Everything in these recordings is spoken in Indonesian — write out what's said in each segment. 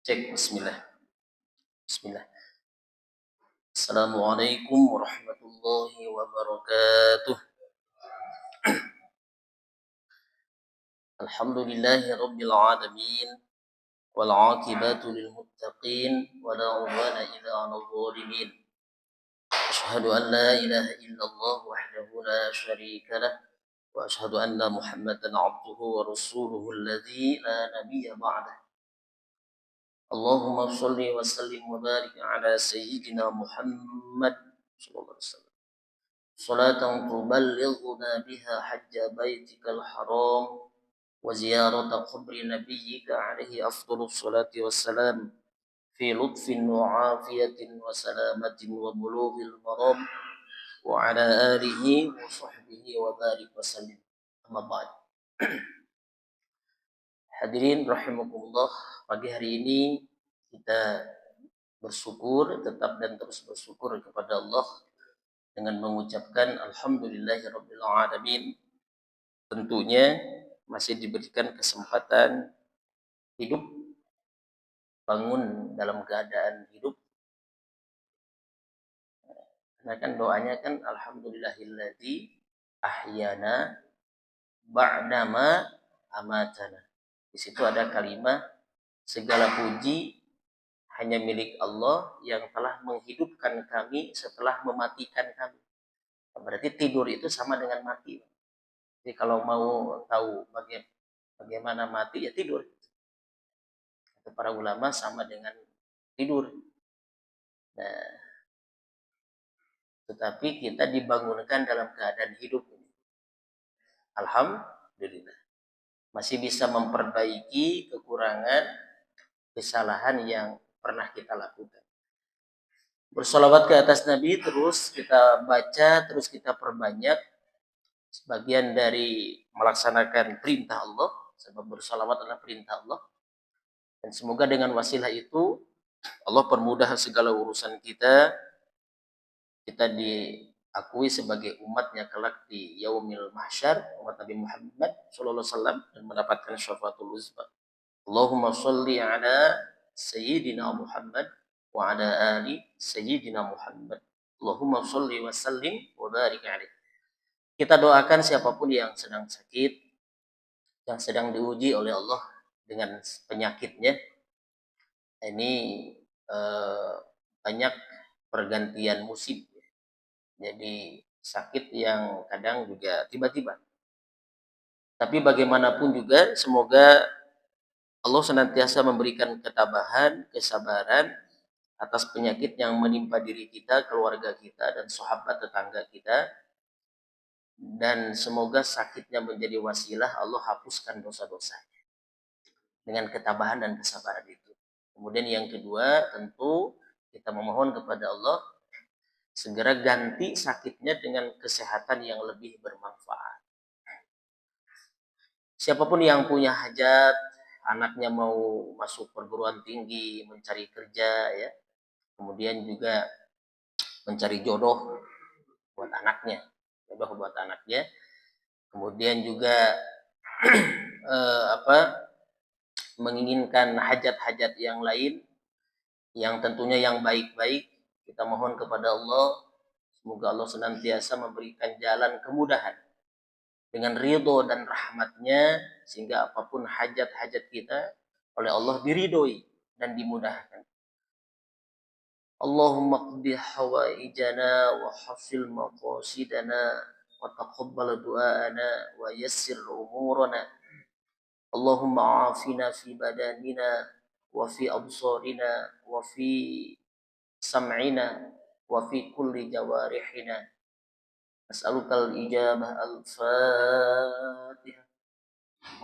Cek bismillah. Bismillah. Assalamualaikum warahmatullahi wabarakatuh. Alhamdulillahi rabbil alamin wal aqibatu lil muttaqin wa la udwana illa 'alal zalimin. Asyhadu an la ilaha illallah wahdahu la syarika lah wa asyhadu anna Muhammadan 'abduhu wa rasuluhu alladzi la nabiyya ba'dah. Allahumma shalli wa sallim wa barik ala sayyidina Muhammad sallallahu alaihi wasallam. صلاة تبلغنا بها حج بيتك الحرام وزيارة قبر نبيك عليه أفضل الصلاة والسلام في لطف وعافية وسلامة وبلوغ المرام وعلى آله وصحبه وبارك وسلم. أما بعد. Hadirin rahimakumullah, pagi hari ini kita bersyukur, tetap dan terus bersyukur kepada Allah dengan mengucapkan alhamdulillahirabbil alamin. Tentunya masih diberikan kesempatan hidup, bangun dalam keadaan hidup. Karena kan doanya kan alhamdulillahilladzi ahyana ba'dama amatana. Di situ ada kalimat segala puji hanya milik Allah yang telah menghidupkan kami setelah mematikan kami. Berarti tidur itu sama dengan mati. Jadi kalau mau tahu bagaimana mati ya tidur. Para ulama sama dengan tidur. Nah, tetapi kita dibangunkan dalam keadaan hidup ini. Alhamdulillah. Masih bisa memperbaiki kekurangan, kesalahan yang pernah kita lakukan. Bersolawat ke atas Nabi, terus kita baca, terus kita perbanyak. Sebagian dari melaksanakan perintah Allah, sebab bersolawat adalah perintah Allah. Dan semoga dengan wasilah itu Allah permudah segala urusan kita. Kita diakui sebagai umatnya kelak di yaumil mahsyar, umat Nabi Muhammad sallallahu alaihi wasallam, dan mendapatkan syafaatul uzma. Allahumma shalli ala sayyidina Muhammad wa ala ali sayyidina Muhammad. Allahumma shalli wa sallim wa barik alaihi. Kita doakan siapapun yang sedang sakit, yang sedang diuji oleh Allah dengan penyakitnya. Ini banyak pergantian musim. Jadi sakit yang kadang juga tiba-tiba. Tapi bagaimanapun juga semoga Allah senantiasa memberikan ketabahan, kesabaran atas penyakit yang menimpa diri kita, keluarga kita, dan sahabat tetangga kita. Dan semoga sakitnya menjadi wasilah Allah hapuskan dosa-dosanya dengan ketabahan dan kesabaran itu. Kemudian yang kedua, tentu kita memohon kepada Allah segera ganti sakitnya dengan kesehatan yang lebih bermanfaat. Siapapun yang punya hajat, anaknya mau masuk perguruan tinggi, mencari kerja, ya, kemudian juga mencari jodoh buat anaknya, kemudian juga menginginkan hajat-hajat yang lain, yang tentunya yang baik-baik, kita mohon kepada Allah, semoga Allah senantiasa memberikan jalan kemudahan dengan ridho dan rahmatnya, sehingga apapun hajat-hajat kita oleh Allah diridhoi dan dimudahkan. Allahumma qdi hawaijana wa hafil maqasidana wa taqabbal du'ana wa yassir umurana. Allahumma afina fi badanina wa fi absarina wa fi sam'ina wa fi kulli jawarihina. As'alukal ijabah al-Fatihah.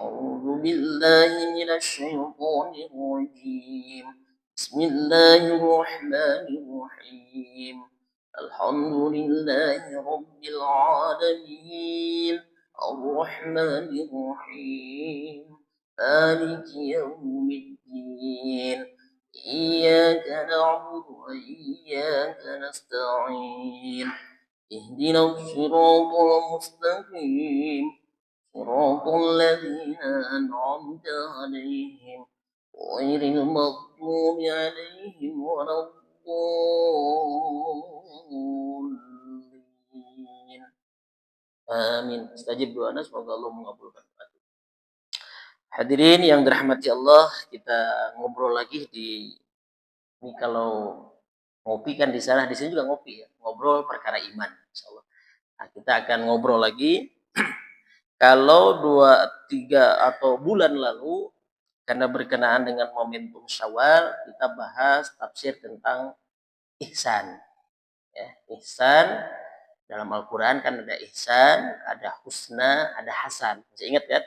A'udzu billahi minasy syaithanir rajim. Bismillahirrahmanirrahim. Alhamdulillahi rabbil alamin. Ar-Rahmanir Rahim. Maliki yaumiddin. Iyyaka na'budu wa iyyaka nasta'in. اهدنا الصراط المستقيم صراط الذين أنعمت عليهم ghairil maghdubi 'alaihim waladdallin. Amin. Istajib doanya, semoga Allah mengabulkan. Hadirin yang dirahmati Allah, kita ngobrol lagi di ini. Kalau ngopi kan di sana, di sini juga ngopi ya. Ngobrol perkara iman, insyaallah. Nah, kita akan ngobrol lagi. Kalau 2, 3 atau bulan lalu, karena berkenaan dengan momentum Syawal, kita bahas tafsir tentang ihsan. Ya, ihsan dalam Al-Quran kan ada ihsan, ada husna, ada hasan. Masih ingat kan?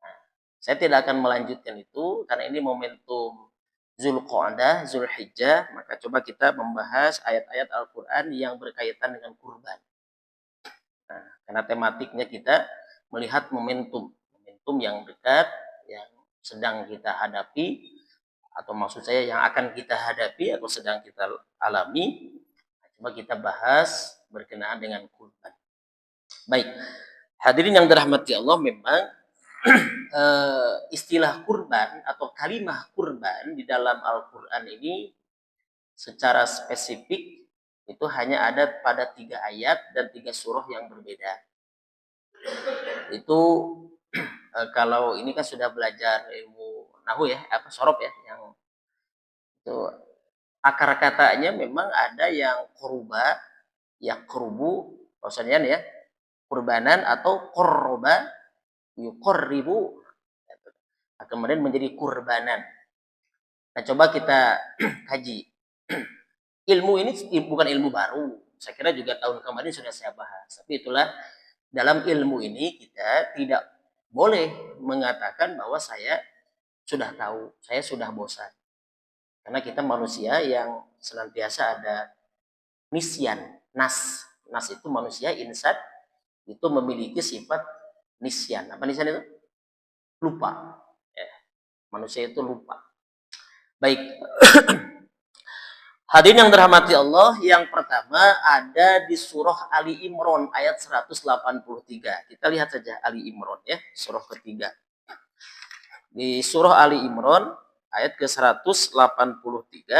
Nah, saya tidak akan melanjutkan itu karena ini momentum Zulqa'dah, Zulhijjah, maka coba kita membahas ayat-ayat Al-Quran yang berkaitan dengan kurban. Nah, karena tematiknya kita melihat momentum yang dekat, yang sedang kita hadapi, atau maksud saya yang akan kita hadapi atau sedang kita alami. Coba kita bahas berkenaan dengan kurban. Baik, hadirin yang dirahmati Allah, memang istilah kurban atau kalimah kurban di dalam Al-Quran ini secara spesifik itu hanya ada pada 3 ayat dan 3 surah yang berbeda. Itu kalau ini kan sudah belajar ilmu nahu ya, sorob ya, yang itu akar katanya memang ada yang koruba, ya kerubu, maksudnya ya, kurbanan atau korba, yukorribu, kemudian menjadi kurbanan. Nah, coba kita kaji. Ilmu ini bukan ilmu baru. Saya kira juga tahun kemarin sudah saya bahas. Tapi itulah, dalam ilmu ini kita tidak boleh mengatakan bahwa saya sudah tahu, saya sudah bosan. Karena kita manusia yang senantiasa ada nisyan, nas. Nas itu manusia, insan itu memiliki sifat nisyan. Apa nisyan itu? Lupa. Ya, manusia itu lupa. Baik. Hadirin yang dirahmati Allah, yang pertama ada di surah Ali Imran ayat 183. Kita lihat saja Ali Imran ya, surah ketiga. Di surah Ali Imran ayat ke-183,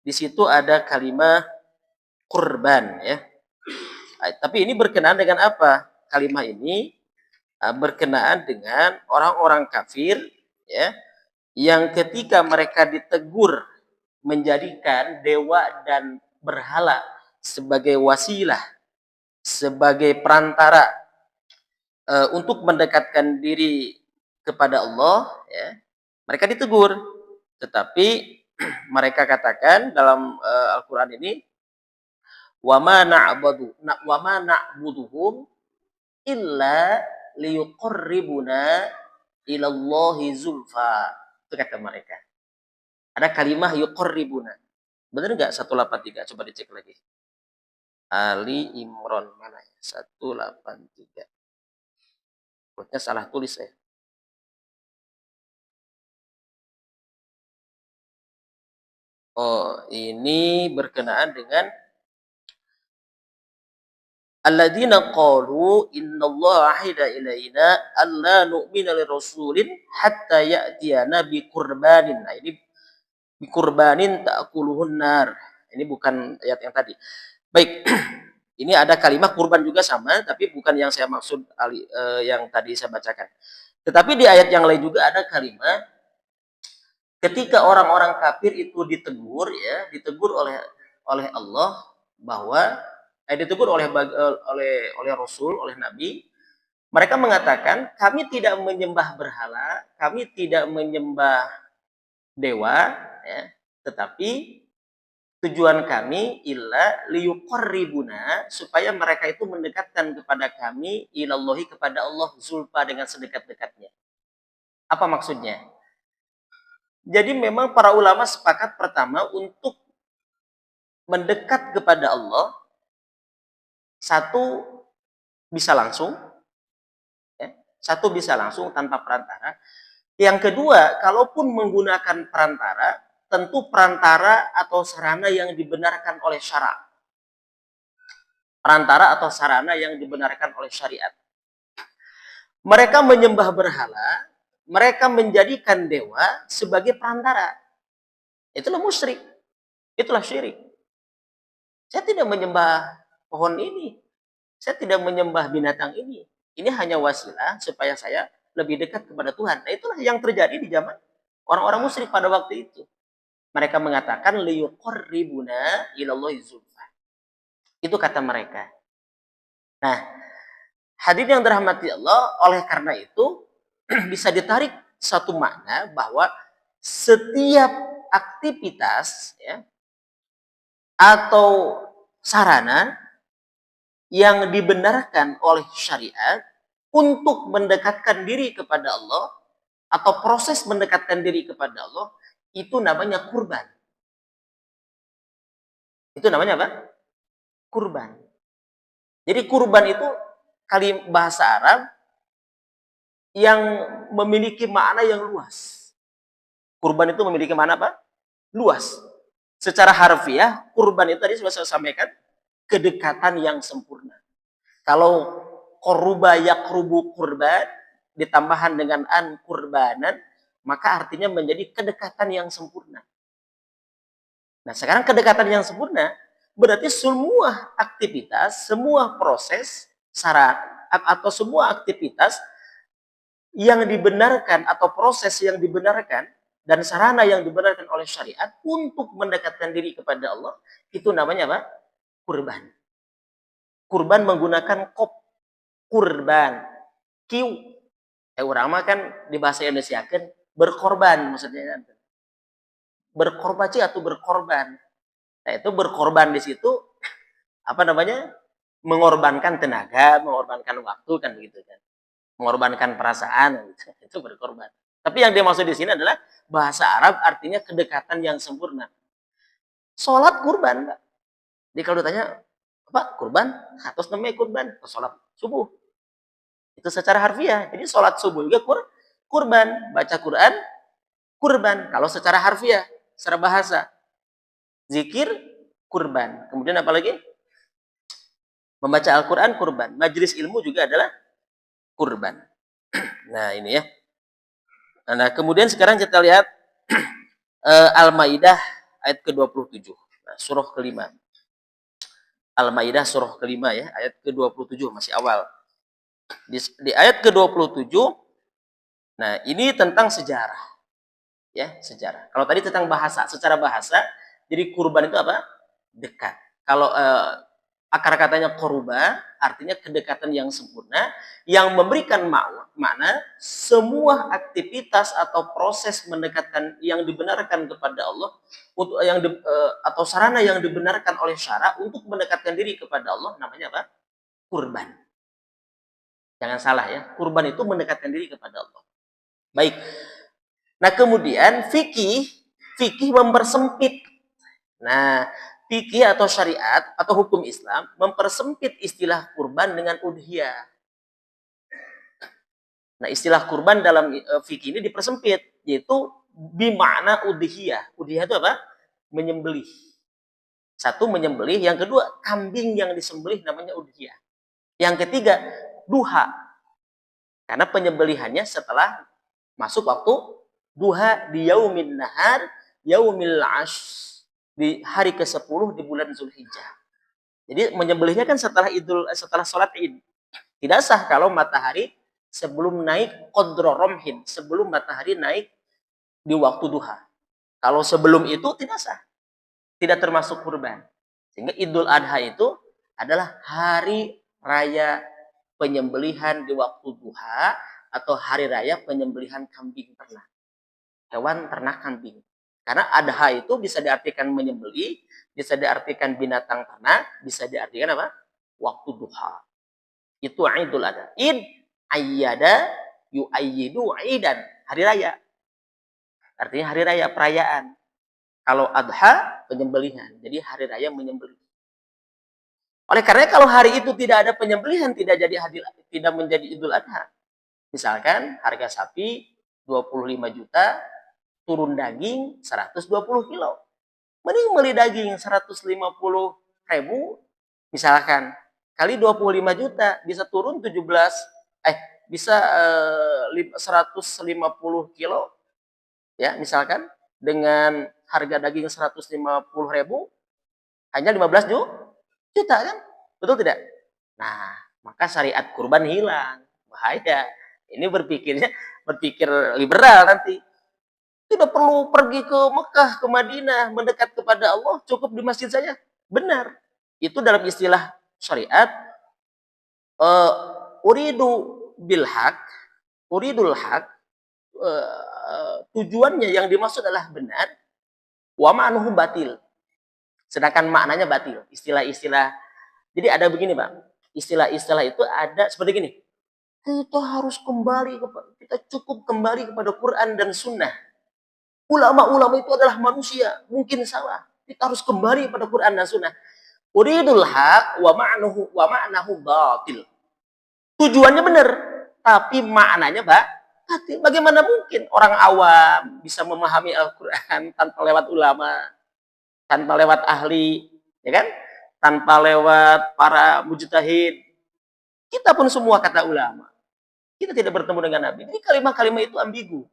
di situ ada kalimat kurban ya. Tapi ini berkenaan dengan apa? Kalimat ini berkenaan dengan orang-orang kafir ya, yang ketika mereka ditegur menjadikan dewa dan berhala sebagai wasilah, sebagai perantara untuk mendekatkan diri kepada Allah ya, mereka ditegur. Tetapi mereka katakan dalam Al-Quran ini, wa ma na'buduhum illa liyuqarribuna ilallahi zulfa. Itu kata mereka. Ada kalimah yuqarribuna. Benar nggak 183? Coba dicek lagi. Ali Imran mana ya? 183. Buatnya salah tulis ya. Oh, ini berkenaan dengan alladzina qalu innallaha ahida ilaina alla nu'mina lirasulin hatta ya'tiyana biqurbanin. Nah, ini biqurbanin ta'kuluhun nar. Ini bukan ayat yang tadi. Baik. Ini ada kalimat kurban juga sama, tapi bukan yang saya maksud yang tadi saya bacakan. Tetapi di ayat yang lain juga ada kalimat ketika orang-orang kafir itu ditegur ya, ditegur oleh Allah bahwa ditegur oleh Rasul, oleh Nabi, mereka mengatakan kami tidak menyembah berhala, kami tidak menyembah dewa ya, tetapi tujuan kami illa liyuqarribuna, supaya mereka itu mendekatkan kepada kami ilallahi, kepada Allah, zulfa, dengan sedekat-dekatnya. Apa maksudnya? Jadi memang para ulama sepakat pertama untuk mendekat kepada Allah, satu bisa langsung ya, satu bisa langsung tanpa perantara. Yang kedua, kalaupun menggunakan perantara, tentu perantara atau sarana yang dibenarkan oleh syarak. Perantara atau sarana yang dibenarkan oleh syariat. Mereka menyembah berhala Mereka menjadikan dewa sebagai perantara. Itulah musyrik. Itulah syirik. Saya tidak menyembah pohon ini. Saya tidak menyembah binatang ini. Ini hanya wasilah supaya saya lebih dekat kepada Tuhan. Nah, itulah yang terjadi di zaman orang-orang musyrik pada waktu itu. Mereka mengatakan liyuqarribuna ilallahi zulfa. Itu kata mereka. Nah, hadirin yang dirahmati Allah, oleh karena itu bisa ditarik satu makna bahwa setiap aktivitas ya, atau sarana yang dibenarkan oleh syariat untuk mendekatkan diri kepada Allah atau proses mendekatkan diri kepada Allah itu namanya kurban. Itu namanya apa? Kurban. Jadi kurban itu bahasa Arab yang memiliki makna yang luas. Kurban itu memiliki makna apa? Luas. Secara harfiah, kurban itu tadi sudah saya sampaikan, kedekatan yang sempurna. Kalau koruba yakrubu kurban, ditambahan dengan an kurbanan, maka artinya menjadi kedekatan yang sempurna. Nah, sekarang kedekatan yang sempurna berarti semua aktivitas, semua proses, syarat, atau semua aktivitas yang dibenarkan atau proses yang dibenarkan dan sarana yang dibenarkan oleh syariat untuk mendekatkan diri kepada Allah, itu namanya apa? Kurban. Kurban menggunakan kop, kurban. Kiu. Orang mah kan di bahasa Indonesia kan berkorban maksudnya. Berkorban atau berkorban. Nah, itu berkorban di situ apa namanya? Mengorbankan tenaga, mengorbankan waktu kan begitu kan. Mengorbankan perasaan gitu. Itu berkorban. Tapi yang dia maksud di sini adalah bahasa Arab artinya kedekatan yang sempurna. Sholat kurban, Pak. Jadi kalau ditanya, apa kurban? Atas namanya kurban, sholat subuh. Itu secara harfiah. Jadi sholat subuh juga kurban. Baca Quran, kurban. Kalau secara harfiah, secara bahasa. Zikir, kurban. Kemudian apa lagi? Membaca Al-Quran, kurban. Majelis ilmu juga adalah kurban. Nah, ini ya. Nah, kemudian sekarang kita lihat Al-Maidah ayat ke-27. Nah, surah kelima. Al-Maidah surah kelima ya, ayat ke-27 masih awal. Di ayat ke-27, nah ini tentang sejarah. Ya, sejarah. Kalau tadi tentang bahasa, secara bahasa, jadi kurban itu apa? Dekat. Kalau akar katanya koruba, artinya kedekatan yang sempurna, yang memberikan makna semua aktivitas atau proses mendekatkan yang dibenarkan kepada Allah, untuk atau sarana yang dibenarkan oleh syara untuk mendekatkan diri kepada Allah, namanya apa? Kurban. Jangan salah ya, kurban itu mendekatkan diri kepada Allah. Baik. Nah, kemudian fikih mempersempit. Nah, fikih atau syariat atau hukum Islam mempersempit istilah kurban dengan udhiyah. Nah, istilah kurban dalam fikih ini dipersempit, yaitu bimana udhiyah. Udhiyah itu apa? Menyembelih. Satu, menyembelih. Yang kedua, kambing yang disembelih namanya udhiyah. Yang ketiga, duha. Karena penyembelihannya setelah masuk waktu duha di yaumin nahar, yaumil ash, di hari ke-10 di bulan Zulhijjah. Jadi menyembelihnya kan setelah sholat Id. Tidak sah kalau matahari sebelum naik qadra romhin, sebelum matahari naik di waktu duha. Kalau sebelum itu tidak sah. Tidak termasuk kurban. Sehingga Idul Adha itu adalah hari raya penyembelihan di waktu duha atau hari raya penyembelihan kambing ternak. Hewan ternak kambing. Karena adha itu bisa diartikan menyembelih, bisa diartikan binatang ternak, bisa diartikan apa? Waktu duha. Itu Idul Adha. Id ayyada yu'ayyidu idan. Hari raya. Artinya hari raya, perayaan. Kalau adha, penyembelihan. Jadi hari raya menyembelih. Oleh karena kalau hari itu tidak ada penyembelihan, tidak menjadi Idul Adha. Misalkan harga sapi 25 juta, turun daging 120 kilo. Mending beli daging 150 ribu, misalkan, kali 25 juta, bisa turun bisa 150 kilo, ya misalkan dengan harga daging 150.000 hanya 15 juta kan, betul tidak? Nah, maka syariat kurban hilang, bahaya. Ini berpikir liberal nanti. Tidak perlu pergi ke Mekah, ke Madinah, mendekat kepada Allah, cukup di masjid saja. Benar. Itu dalam istilah syariat, uridu bil haq, uridul haq, tujuannya yang dimaksud adalah benar, wa ma'nuhu batil. Sedangkan maknanya batil. Istilah-istilah. Jadi ada begini, Pak. Istilah-istilah itu ada seperti gini. Kita harus kembali, kita cukup kembali kepada Quran dan Sunnah. Ulama-ulama itu adalah manusia, mungkin salah. Kita harus kembali pada Quran dan Sunnah. Uridul haq wa ma'nahu batil. Tujuannya benar, tapi maknanya batil. Bagaimana mungkin orang awam bisa memahami Al-Quran tanpa lewat ulama, tanpa lewat ahli, ya kan? Tanpa lewat para mujtahid. Kita pun semua kata ulama. Kita tidak bertemu dengan Nabi. Ini kalimat-kalimat itu ambigu.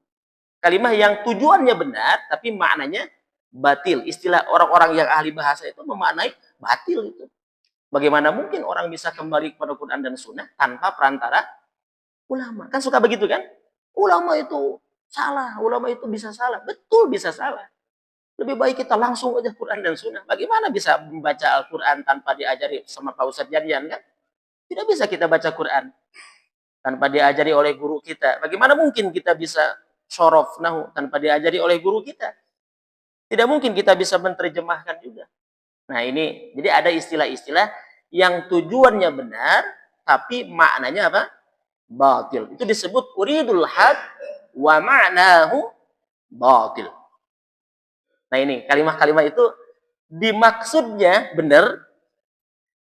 Kalimat yang tujuannya benar, tapi maknanya batil. Istilah orang-orang yang ahli bahasa itu memaknai batil itu. Bagaimana mungkin orang bisa kembali kepada Quran dan Sunnah tanpa perantara ulama? Kan suka begitu kan? Ulama itu salah, ulama itu bisa salah. Betul bisa salah. Lebih baik kita langsung aja Quran dan Sunnah. Bagaimana bisa membaca Al-Quran tanpa diajari sama Pak Ustadz Jadian kan? Tidak bisa kita baca Quran tanpa diajari oleh guru kita. Bagaimana mungkin kita bisa sorof nahu tanpa diajari oleh guru kita? Tidak mungkin kita bisa menerjemahkan juga. Nah ini, jadi ada istilah-istilah yang tujuannya benar, tapi maknanya apa? Batil. Itu disebut uridul haq wa ma'nahu batil. Nah ini, kalimat-kalimat itu dimaksudnya benar,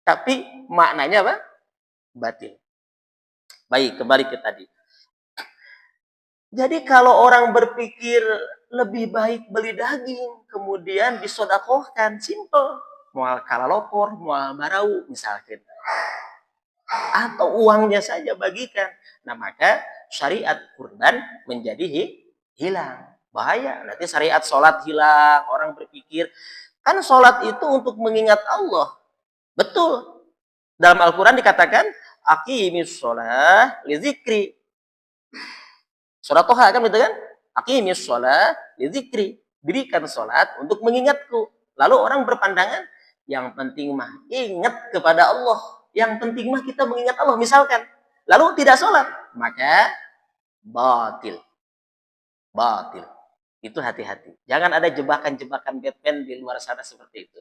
tapi maknanya apa? Batil. Baik, kembali ke tadi. Jadi kalau orang berpikir lebih baik beli daging, kemudian disodakohkan, simple. Mual kalalopor, mual barau, misalkan. Atau uangnya saja bagikan. Nah maka syariat kurban menjadi hilang. Bahaya, nanti syariat sholat hilang, orang berpikir, kan sholat itu untuk mengingat Allah. Betul. Dalam Al-Quran dikatakan, aqimis sholat li zikri. Surat Toha kan gitu kan? Aqimis sholat li zikri. Dirikan sholat untuk mengingatku. Lalu orang berpandangan, yang penting mah ingat kepada Allah. Yang penting mah kita mengingat Allah. Misalkan, lalu tidak sholat. Maka batil. Batil. Itu hati-hati. Jangan ada jebakan-jebakan Batman di luar sana seperti itu.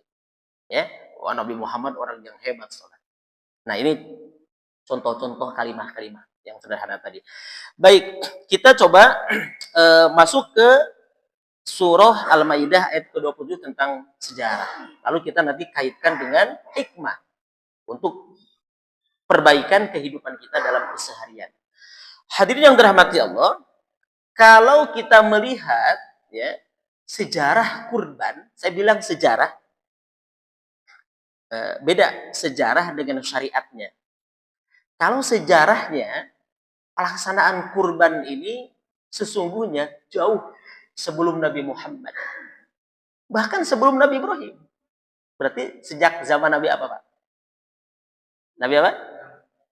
Ya, wah, Nabi Muhammad orang yang hebat sholat. Nah ini contoh-contoh kalimat-kalimat yang sederhana tadi. Baik, kita coba masuk ke surah Al-Maidah ayat ke-27 tentang sejarah. Lalu kita nanti kaitkan dengan hikmah untuk perbaikan kehidupan kita dalam keseharian. Hadirin yang dirahmati Allah, kalau kita melihat ya sejarah kurban, saya bilang sejarah, beda sejarah dengan syariatnya. Kalau sejarahnya, pelaksanaan kurban ini sesungguhnya jauh sebelum Nabi Muhammad. Bahkan sebelum Nabi Ibrahim. Berarti sejak zaman Nabi apa, Pak? Nabi apa?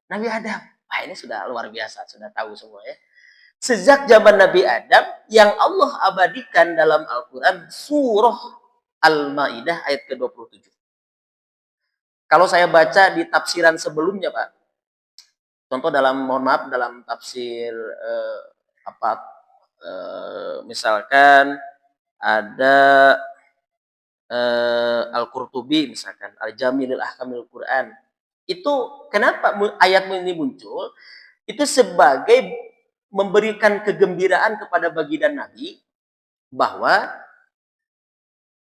Nabi Adam. Wah, ini sudah luar biasa, sudah tahu semua ya. Sejak zaman Nabi Adam, yang Allah abadikan dalam Al-Quran, surah Al-Ma'idah ayat ke-27. Kalau saya baca di tafsiran sebelumnya, Pak, contoh mohon maaf, dalam tafsir misalkan ada Al-Qurtubi misalkan, Al-Jamilul Ahkamil Quran. Itu kenapa ayat ini muncul? Itu sebagai memberikan kegembiraan kepada baginda Nabi bahwa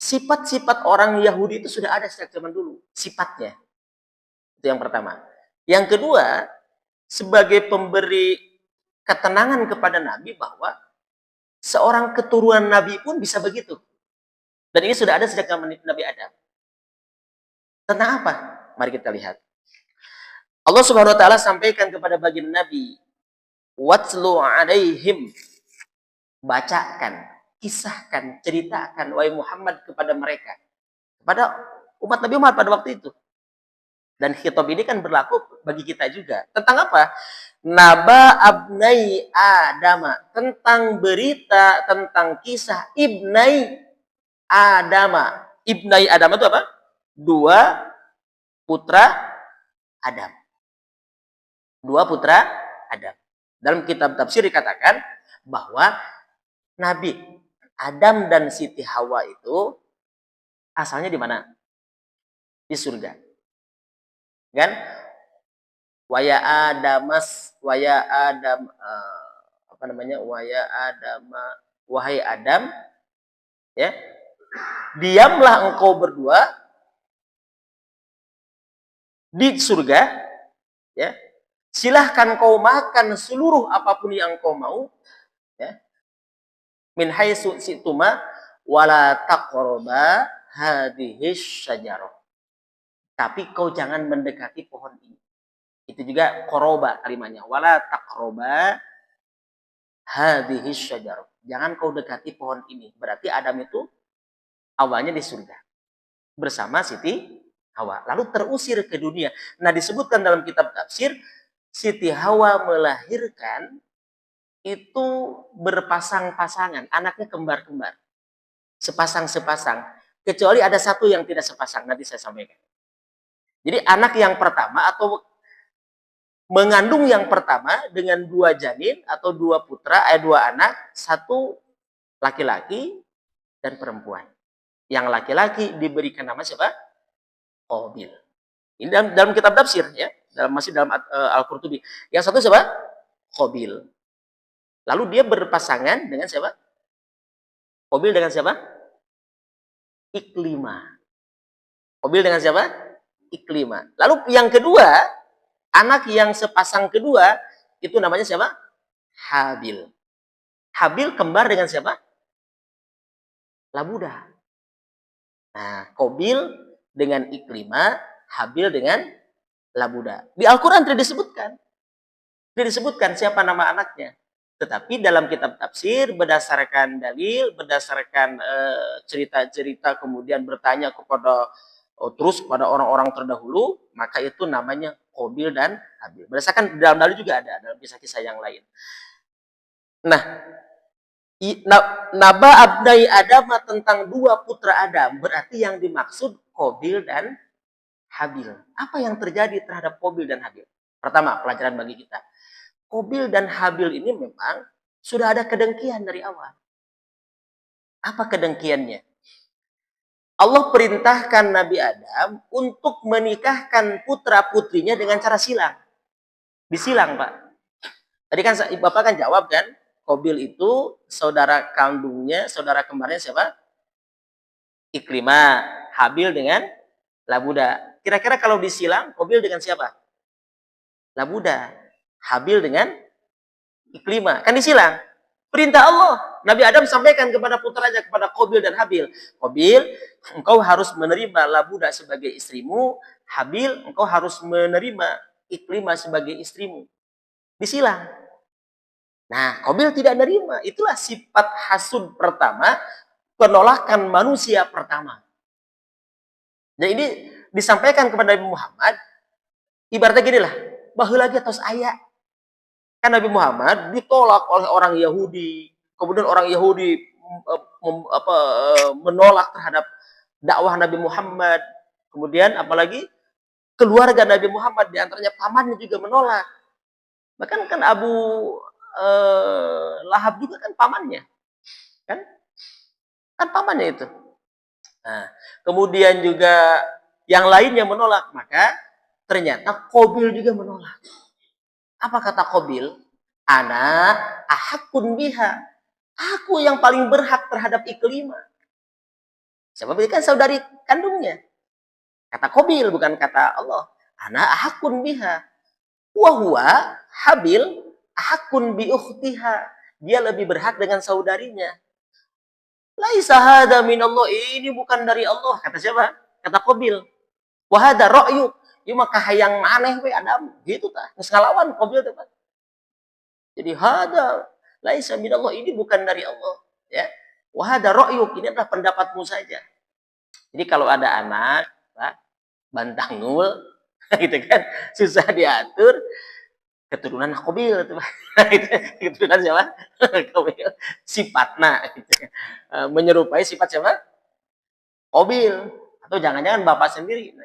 sifat-sifat orang Yahudi itu sudah ada sejak zaman dulu, sifatnya. Itu yang pertama. Yang kedua, sebagai pemberi ketenangan kepada Nabi bahwa seorang keturunan Nabi pun bisa begitu. Dan ini sudah ada sejak zaman Nabi Adam. Tentang apa? Mari kita lihat. Allah Subhanahu wa taala sampaikan kepada baginda Nabi Watlu alaihim, bacakan, kisahkan, ceritakan wahai Muhammad kepada mereka, kepada umat Nabi Muhammad pada waktu itu. Dan khitab ini kan berlaku bagi kita juga. Tentang apa? Naba abnai Adama, tentang berita, tentang kisah ibnai Adama. Ibnai Adama itu apa? Dua putra Adam. Dua putra Adam. Dalam kitab tafsir dikatakan bahwa Nabi Adam dan Siti Hawa itu asalnya di mana? Di surga. Kan? Waya Adamas, waya Adam, apa namanya? Waya Adam, wahai Adam, ya, diamlah engkau berdua di surga, ya. Silahkan kau makan seluruh apapun yang kau mau, ya. Min haitsu situma wala taqraba hadhihi syajarah. Tapi kau jangan mendekati pohon ini. Itu juga qoroba kalimatnya. Wala taqraba hadhihi syajarah. Jangan kau dekati pohon ini. Berarti Adam itu awalnya di surga bersama Siti Hawa. Lalu terusir ke dunia. Nah, disebutkan dalam kitab tafsir, Siti Hawa melahirkan itu berpasang-pasangan, anaknya kembar-kembar, sepasang-sepasang, kecuali ada satu yang tidak sepasang, nanti saya sampaikan. Jadi anak yang pertama atau mengandung yang pertama dengan dua janin atau dua putra, dua anak, satu laki-laki dan perempuan. Yang laki-laki diberikan nama siapa? Qabil. Ini dalam kitab tafsir, ya, masih dalam Al-Qurtubi. Yang satu siapa? Qabil. Lalu dia berpasangan dengan siapa? Qabil dengan siapa? Iklimah. Qabil dengan siapa? Iklimah. Lalu yang kedua, anak yang sepasang kedua, itu namanya siapa? Habil. Habil kembar dengan siapa? Labuda. Nah, Qabil dengan Iklimah, Habil dengan Labuda. Di Al-Quran tidak disebutkan. Tidak disebutkan siapa nama anaknya. Tetapi dalam kitab tafsir, berdasarkan dalil, berdasarkan cerita-cerita, kemudian bertanya kepada terus kepada orang-orang terdahulu, maka itu namanya Qabil dan Habil. Berdasarkan dalam dalil juga ada dalam kisah-kisah yang lain. Nah, Naba abnai Adam tentang dua putra Adam, berarti yang dimaksud Qabil dan Habil. Apa yang terjadi terhadap Qabil dan Habil? Pertama, pelajaran bagi kita. Qabil dan Habil ini memang sudah ada kedengkian dari awal. Apa kedengkiannya? Allah perintahkan Nabi Adam untuk menikahkan putra-putrinya dengan cara silang. Disilang, Pak. Tadi kan Bapak kan jawab kan, Qabil itu saudara kandungnya, saudara kembarnya siapa? Iklimah. Habil dengan Labuda. Kira-kira kalau disilang, Qabil dengan siapa? Labuda. Habil dengan Iklimah. Kan disilang. Perintah Allah. Nabi Adam sampaikan kepada putranya, kepada Qabil dan Habil. Qabil, engkau harus menerima Labuda sebagai istrimu. Habil, engkau harus menerima Iklimah sebagai istrimu. Disilang. Nah, Qabil tidak menerima. Itulah sifat hasud pertama, penolakan manusia pertama. Dan ini disampaikan kepada Nabi Muhammad, ibaratnya gini lah, baheula lagi atos aya. Kan Nabi Muhammad ditolak oleh orang Yahudi, kemudian orang Yahudi menolak terhadap dakwah Nabi Muhammad, kemudian apalagi keluarga Nabi Muhammad, diantaranya pamannya juga menolak. Bahkan kan Abu Lahab juga kan pamannya, kan pamannya itu. Nah, kemudian juga yang lainnya menolak, maka ternyata Qabil juga menolak. Apa kata Qabil? Ana ahakun biha. Aku yang paling berhak terhadap Iklimah. Sebab dia kan saudari kandungnya. Kata Qabil, bukan kata Allah. Ana ahakun biha. Wahuwa Habil ahakun bi ukhtiha. Dia lebih berhak dengan saudarinya. Laisa hada minallah. Ini bukan dari Allah. Kata siapa? Kata Qabil. Wahada ra'yu. Ieu mah kahayang maneh we Adam. Gitu tah. Geus ngalawan Qabil teh. Jadi hada laisa minallah, ini bukan dari Allah, ya. Wa hada ra'yuk, ini adalah pendapatmu saja. Jadi kalau ada anak, Pak, bantangul gitu kan, susah diatur, keturunan Qabil itu, Pak. Keturunan siapa? Qabil. Sifatna gitu. Menyerupai sifat siapa? Qabil. Atau jangan-jangan bapak sendiri.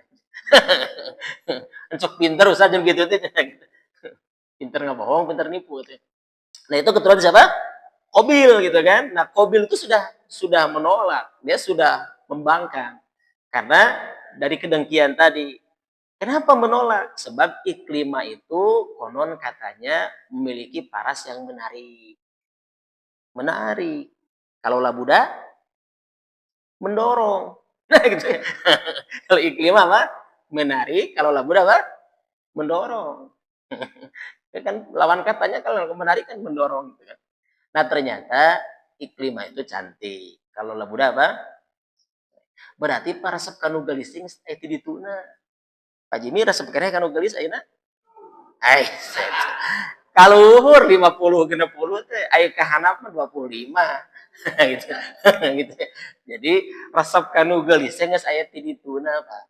Encok pinter usah jam gitu. Pinter nggak bohong, pinter nipu. Nah itu keturunan siapa? Qabil gitu kan. Nah Qabil itu sudah menolak, dia sudah membangkang karena dari kedengkian tadi. Kenapa menolak? Sebab Iklimah itu konon katanya memiliki paras yang menarik. Menarik. Kalau Labuda mendorong. Nah gitu ya. Kalau Iklimah apa? Menarik. Kalau Labuda apa? Mendorong. Ya kan lawan katanya kalau menarik kan mendorong gitu kan. Nah ternyata Iklimah itu cantik. Kalau Labuda apa? Berarti para kanu galising itu dituna. Pak Jimmy resep kene kanu galis ayeuna. Ai, kalau umur 50 60 teh aya kahanap mah 25. gitu. gitu. Jadi resep kanu gelis geus aya ti dituna, Pak.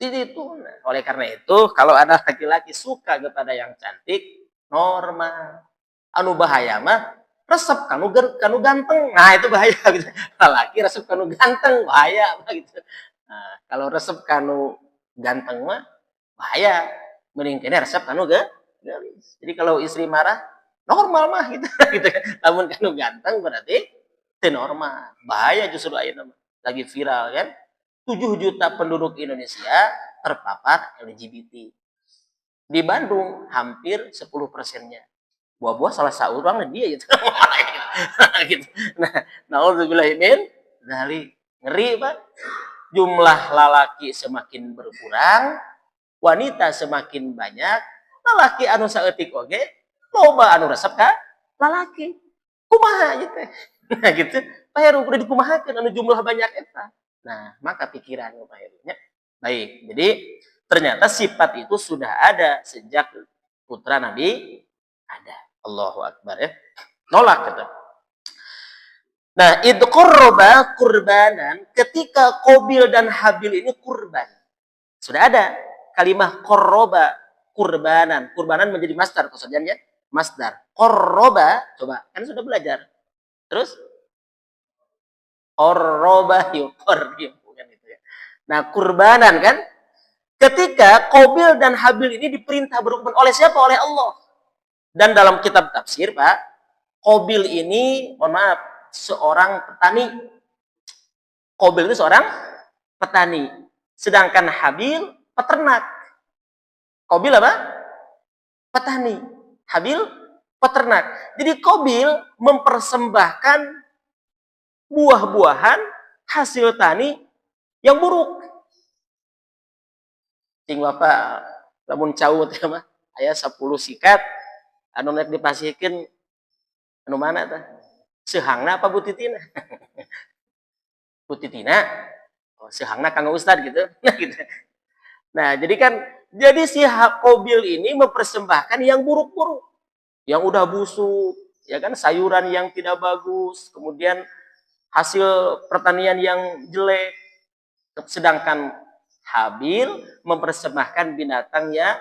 Ti dituna. Oleh karena itu, kalau ada laki-laki suka kepada yang cantik, normal. Anu bahaya mah resep kanu ganteng. Nah, itu bahaya gitu. Laki resep kanu ganteng bahaya gitu. Nah, kalau resep kanu ganteng mah bahaya. Mending kene resep kanu gelis. Jadi kalau istri marah normal mah gitu gitu kan. Lamun kanu ganteng berarti teu normal. Bahaya justru ayeuna mah. Lagi viral kan. 7 juta penduduk Indonesia terpapar LGBT. Di Bandung hampir 10%-nya. Buah-buah salah seorang dia gitu. gitu. Nah, naudzubillah min dzalik. Ngeri, Pak. Jumlah lalaki semakin berkurang, wanita semakin banyak, lalaki anu saeutik oge loba anu resep ka lalaki. Kumaha gitu. Nah, gitu. Pak Heru kudu dikumahakeun anu jumlah banyak eta. Nah, maka pikiran Pak Herunya. Baik, jadi ternyata sifat itu sudah ada sejak putra Nabi ada. Allahu Akbar ya. Nolak gitu. Nah, itu qurba kurbanan ketika Qabil dan Habil ini kurban. Sudah ada kalimat qurba kurbanan. Kurbanan menjadi masdar maksudnya masdar. Qurba coba kan sudah belajar. Terus qurba yuqrib bukan gitu ya. Nah, kurbanan kan ketika Qabil dan Habil ini diperintah berkorban oleh siapa? Oleh Allah. Dan dalam kitab tafsir, Pak, Qabil ini, mohon maaf, seorang petani. Qabil itu seorang petani. Sedangkan Habil peternak. Qabil apa? Petani. Habil peternak. Jadi Qabil mempersembahkan buah-buahan hasil tani yang buruk. Cing Bapak lamun caut ya mah aya 10 sikat anu nek dipasihkeun anu mana tah? Sehangna apa butitina? Butitina. Oh, sehangna kanggo ustad gitu. Nah, gitu. Nah, jadi si Qabil ini mempersembahkan yang buruk-buruk. Yang udah busuk, ya kan sayuran yang tidak bagus, kemudian hasil pertanian yang jelek. Sedangkan Habil mempersembahkan binatang yang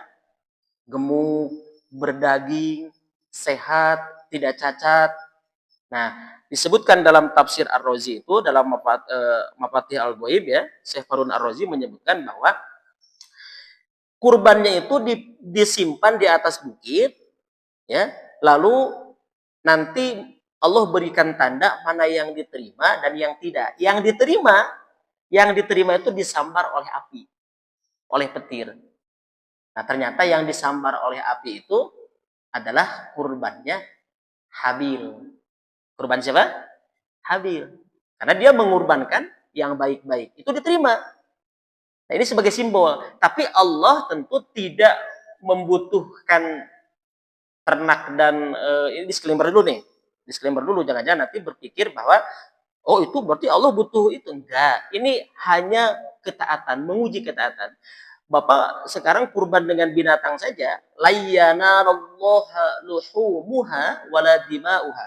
gemuk, berdaging, sehat, tidak cacat. Nah, disebutkan dalam tafsir Ar-Razi itu dalam Mafatih Al-Ghaib ya, Syekh Farun Ar-Razi menyebutkan bahwa kurbannya itu disimpan di atas bukit ya, lalu nanti Allah berikan tanda mana yang diterima dan yang tidak. Yang diterima itu disambar oleh api, oleh petir. Nah, ternyata yang disambar oleh api itu adalah kurbannya Habil. Kurban siapa? Habil. Karena dia mengorbankan yang baik-baik. Itu diterima. Nah, ini sebagai simbol. Tapi Allah tentu tidak membutuhkan ternak dan ini disclaimer dulu nih. Disclaimer dulu. Jangan-jangan nanti berpikir bahwa oh itu berarti Allah butuh itu. Enggak. Ini hanya ketaatan. Menguji ketaatan. Bapak sekarang kurban dengan binatang saja, layyanalallaha luhumuha wala dima'uha.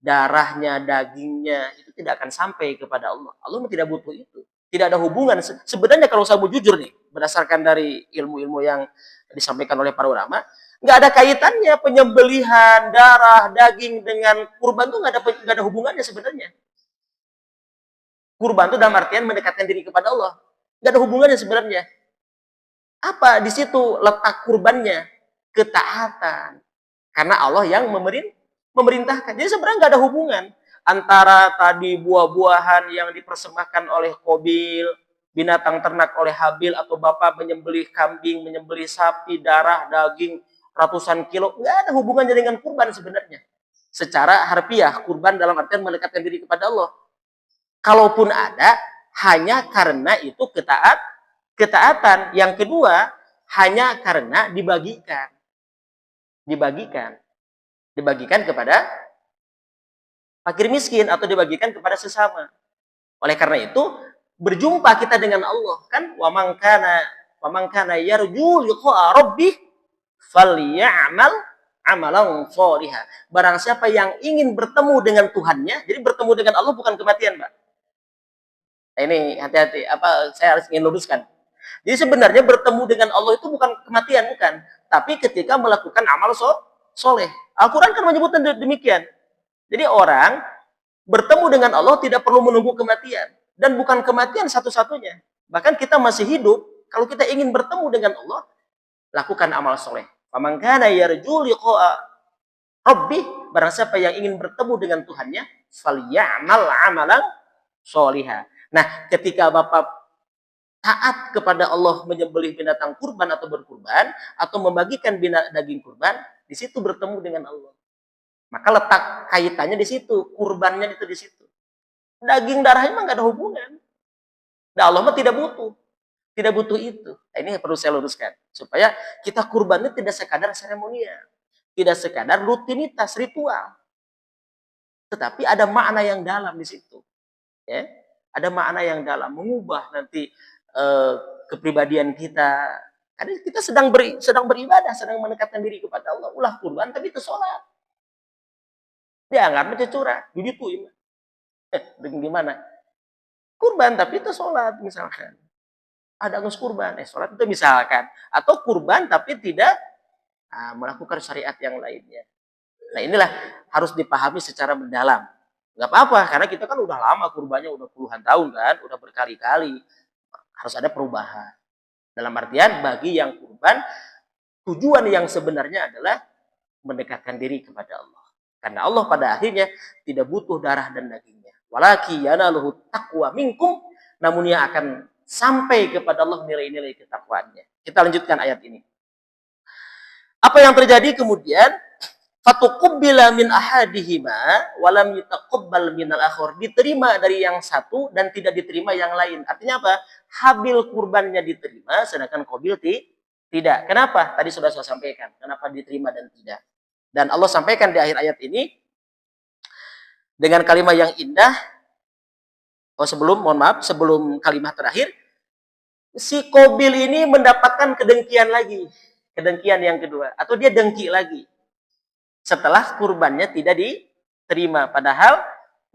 Darahnya, dagingnya itu tidak akan sampai kepada Allah. Allah tidak butuh itu. Tidak ada hubungan. Sebenarnya kalau saya mau jujur nih, berdasarkan dari ilmu-ilmu yang disampaikan oleh para ulama, nggak ada kaitannya penyembelihan darah, daging dengan kurban tuh nggak ada hubungannya sebenarnya. Kurban itu dalam artian mendekatkan diri kepada Allah. Nggak ada hubungannya sebenarnya. Apa di situ letak kurbannya? Ketaatan. Karena Allah yang memerintahkan. Jadi sebenarnya nggak ada hubungan antara tadi buah-buahan yang dipersembahkan oleh Qabil, binatang ternak oleh Habil, atau bapak menyembelih kambing, menyembelih sapi, darah, daging ratusan kilo. Nggak ada hubungannya dengan kurban sebenarnya. Secara harfiah, kurban dalam artian mendekatkan diri kepada Allah. Kalaupun ada, hanya karena itu ketaatan. Yang kedua, hanya karena dibagikan. Dibagikan kepada fakir miskin atau dibagikan kepada sesama. Oleh karena itu, berjumpa kita dengan Allah kan, wa man kana yarju liqa'a rabbih falyamal amalan sholiha. Barang siapa yang ingin bertemu dengan Tuhannya, jadi bertemu dengan Allah bukan kematian, Mbak. Nah, ini hati-hati, saya harus ingin luruskan. Jadi sebenarnya bertemu dengan Allah itu bukan kematian, bukan. Tapi ketika melakukan amal soleh. Al-Quran kan menyebutkan demikian. Jadi orang bertemu dengan Allah tidak perlu menunggu kematian. Dan bukan kematian satu-satunya. Bahkan kita masih hidup, kalau kita ingin bertemu dengan Allah, lakukan amal soleh. Faman kana yarju liqa'a rabbih, barang siapa yang ingin bertemu dengan Tuhannya, falyamal amalan sholiha. Nah, ketika Bapak taat kepada Allah menyembelih binatang kurban atau berkurban, atau membagikan daging kurban, di situ bertemu dengan Allah. Maka letak kaitannya di situ, kurbannya itu di situ. Daging darahnya memang nggak ada hubungan. Nah, Allah mah tidak butuh itu. Nah, ini perlu saya luruskan supaya kita kurbannya tidak sekadar seremonial, tidak sekadar rutinitas ritual, tetapi ada makna yang dalam di situ. Ya, ada makna yang dalam, mengubah nanti kepribadian kita. Karena kita sedang beribadah, sedang mendekatkan diri kepada Allah. Ulah kurban tapi itu sholat. Dianggap itu curah, begitu ya. Gimana? Kurban tapi itu sholat misalkan. Ada ngus kurban, sholat itu misalkan. Atau kurban tapi tidak melakukan syariat yang lainnya. Nah, inilah harus dipahami secara mendalam. Nggak apa-apa, karena kita kan udah lama kurbannya, udah puluhan tahun kan, udah berkali-kali. Harus ada perubahan. Dalam artian, bagi yang kurban, tujuan yang sebenarnya adalah mendekatkan diri kepada Allah. Karena Allah pada akhirnya tidak butuh darah dan dagingnya. Walaki yanaluhu taqwa minkum, namun ia akan sampai kepada Allah nilai-nilai ketakwaannya. Kita lanjutkan ayat ini. Apa yang terjadi kemudian? Fatuqubbila min ahadihima walam yutaqabbal minal akhar. Diterima dari yang satu dan tidak diterima yang lain. Artinya apa? Habil kurbannya diterima sedangkan Qabil tidak. Kenapa? Tadi sudah saya sampaikan. Kenapa diterima dan tidak. Dan Allah sampaikan di akhir ayat ini dengan kalimat yang indah. Sebelum kalimat terakhir, si Qabil ini mendapatkan kedengkian lagi. Kedengkian yang kedua. Atau dia dengki lagi. Setelah kurbannya tidak diterima. Padahal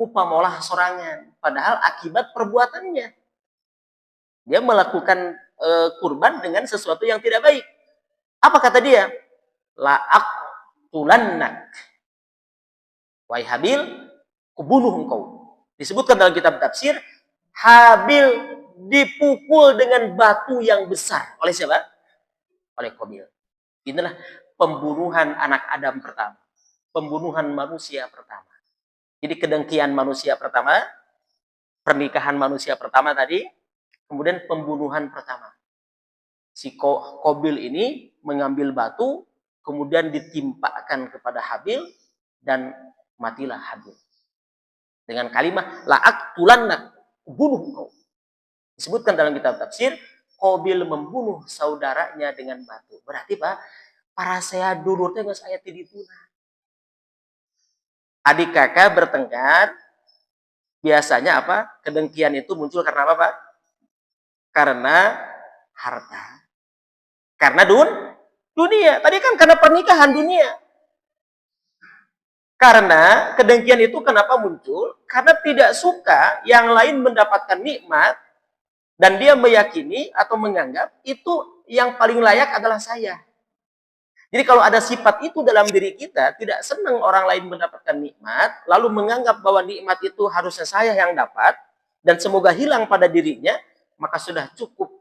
upamolah sorangan. Padahal akibat perbuatannya. Dia melakukan kurban dengan sesuatu yang tidak baik. Apa kata dia? La'aqtulannak. Wahai Habil, kubunuh engkau. Disebutkan dalam kitab tafsir, Habil dipukul dengan batu yang besar. Oleh siapa? Oleh Qabil. Inilah pembunuhan anak Adam pertama. Pembunuhan manusia pertama. Jadi kedengkian manusia pertama, pernikahan manusia pertama tadi, kemudian pembunuhan pertama. Si Qabil ini mengambil batu, kemudian ditimpakan kepada Habil, dan matilah Habil. Dengan kalimat, la'aqtulannak, bunuh engkau. Disebutkan dalam kitab tafsir, Qabil membunuh saudaranya dengan batu. Berarti Pak, para saya dulu teh geus aya ti dituna. Adik kakak bertengkar, biasanya apa? Kedengkian itu muncul karena apa, Pak? Karena harta. Karena dunia. Tadi kan karena pernikahan dunia. Karena kedengkian itu kenapa muncul? Karena tidak suka yang lain mendapatkan nikmat dan dia meyakini atau menganggap itu yang paling layak adalah saya. Jadi kalau ada sifat itu dalam diri kita, tidak senang orang lain mendapatkan nikmat, lalu menganggap bahwa nikmat itu harusnya saya yang dapat, dan semoga hilang pada dirinya, maka sudah cukup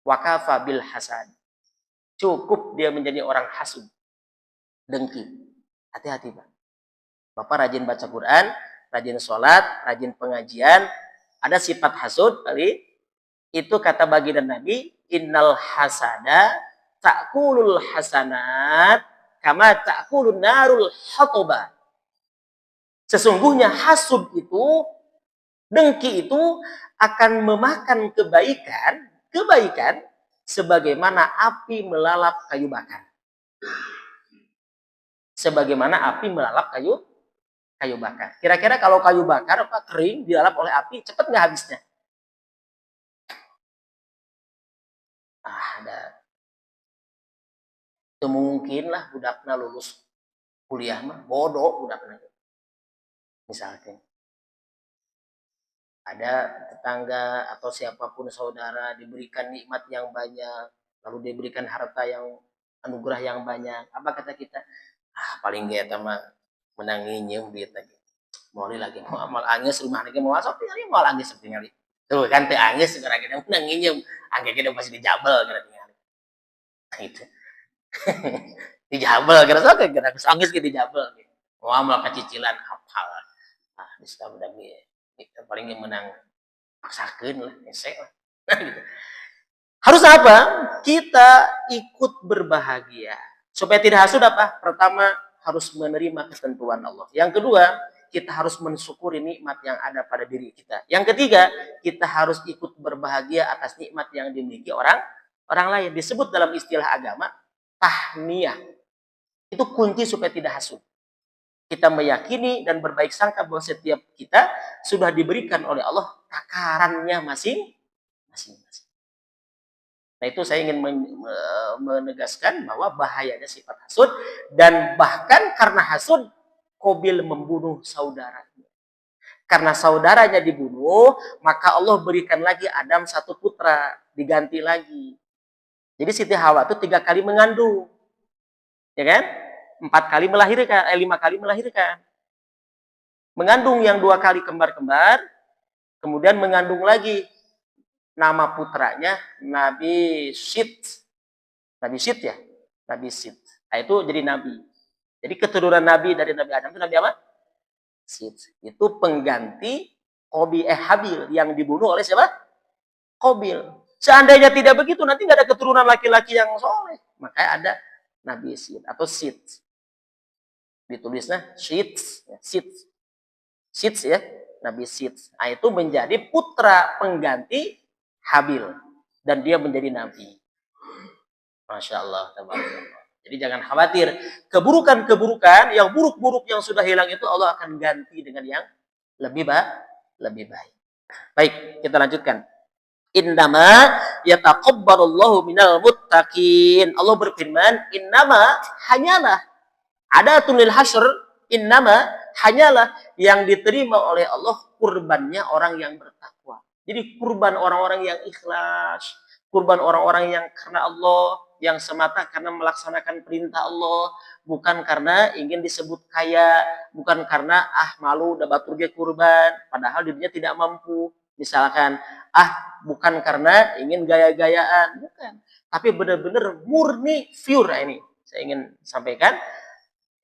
wakafa bil hasad. Cukup dia menjadi orang hasud, dengki. Hati-hati, Pak. Bapak rajin baca Quran, rajin sholat, rajin pengajian, ada sifat hasud kali, itu kata baginda Nabi, innal hasada ta'kulul hasanat kama ta'kulun narul hatoba. Sesungguhnya hasud itu, dengki itu akan memakan kebaikan sebagaimana api melalap kayu bakar. Sebagaimana api melalap kayu bakar. Kira-kira kalau kayu bakar apa kering dilalap oleh api, cepat nggak habisnya? Ada. Itu mungkin lah budakna lulus kuliah mah bodoh budakna. Misalkan ada tetangga atau siapapun saudara diberikan nikmat yang banyak, lalu diberikan harta yang anugerah yang banyak. Apa kata kita? Paling dia mah menanginya duit lagi. Mau lagi mau amal angin rumah lagi mau masuk tinggal mau angin setinggal. Tuh kan teh angin segera kita menanginya angin kita masih dijabel gara tinggal. Itu. Dijabel gara sok gara angin gitu dijabel. Mau amal kecicilan hafal. Bisa udah kita paling menang paksakeun lah, esek lah. Gitu. Harus apa? Kita ikut berbahagia. Supaya tidak hasud apa? Pertama, harus menerima ketentuan Allah. Yang kedua, kita harus mensyukuri nikmat yang ada pada diri kita. Yang ketiga, kita harus ikut berbahagia atas nikmat yang dimiliki orang lain. Disebut dalam istilah agama, tahniah. Itu kunci supaya tidak hasud. Kita meyakini dan berbaik sangka bahwa setiap kita sudah diberikan oleh Allah takarannya masing-masing. Nah itu saya ingin menegaskan bahwa bahayanya sifat hasud, dan bahkan karena hasud Qabil membunuh saudaranya. Karena saudaranya dibunuh, maka Allah berikan lagi Adam satu putra, diganti lagi. Jadi Siti Hawa itu 3 kali mengandung, ya kan? 5 kali melahirkan. Mengandung yang 2 kali kembar-kembar, kemudian mengandung lagi nama putranya Nabi Syit. Nabi Syit ya? Nabi Syit. Nah, itu jadi nabi. Jadi keturunan nabi dari Nabi Adam itu nabi apa? Syit. Itu pengganti Habil yang dibunuh oleh siapa? Qabil. Seandainya tidak begitu, nanti nggak ada keturunan laki-laki yang soleh. Makanya ada Nabi Syit atau Syit. Ditulisnya Syit. Syit ya. Nabi Syit. Nah, itu menjadi putra pengganti Habil, dan dia menjadi nabi. Masya Allah. Jadi jangan khawatir, keburukan-keburukan yang buruk-buruk yang sudah hilang itu Allah akan ganti dengan yang lebih baik. Baik, kita lanjutkan. Innama yataqabbalullahu minal muttaqin. Allah berfirman, innama hanyalah adatun lil hasr, innama hanyalah yang diterima oleh Allah kurbannya orang yang bertakwa. Jadi kurban orang-orang yang ikhlas, kurban orang-orang yang karena Allah, yang semata karena melaksanakan perintah Allah, bukan karena ingin disebut kaya, bukan karena malu udah batur dia kurban, padahal dirinya tidak mampu. Misalkan, bukan karena ingin gaya-gayaan, bukan. Tapi benar-benar murni pure ini. Saya ingin sampaikan,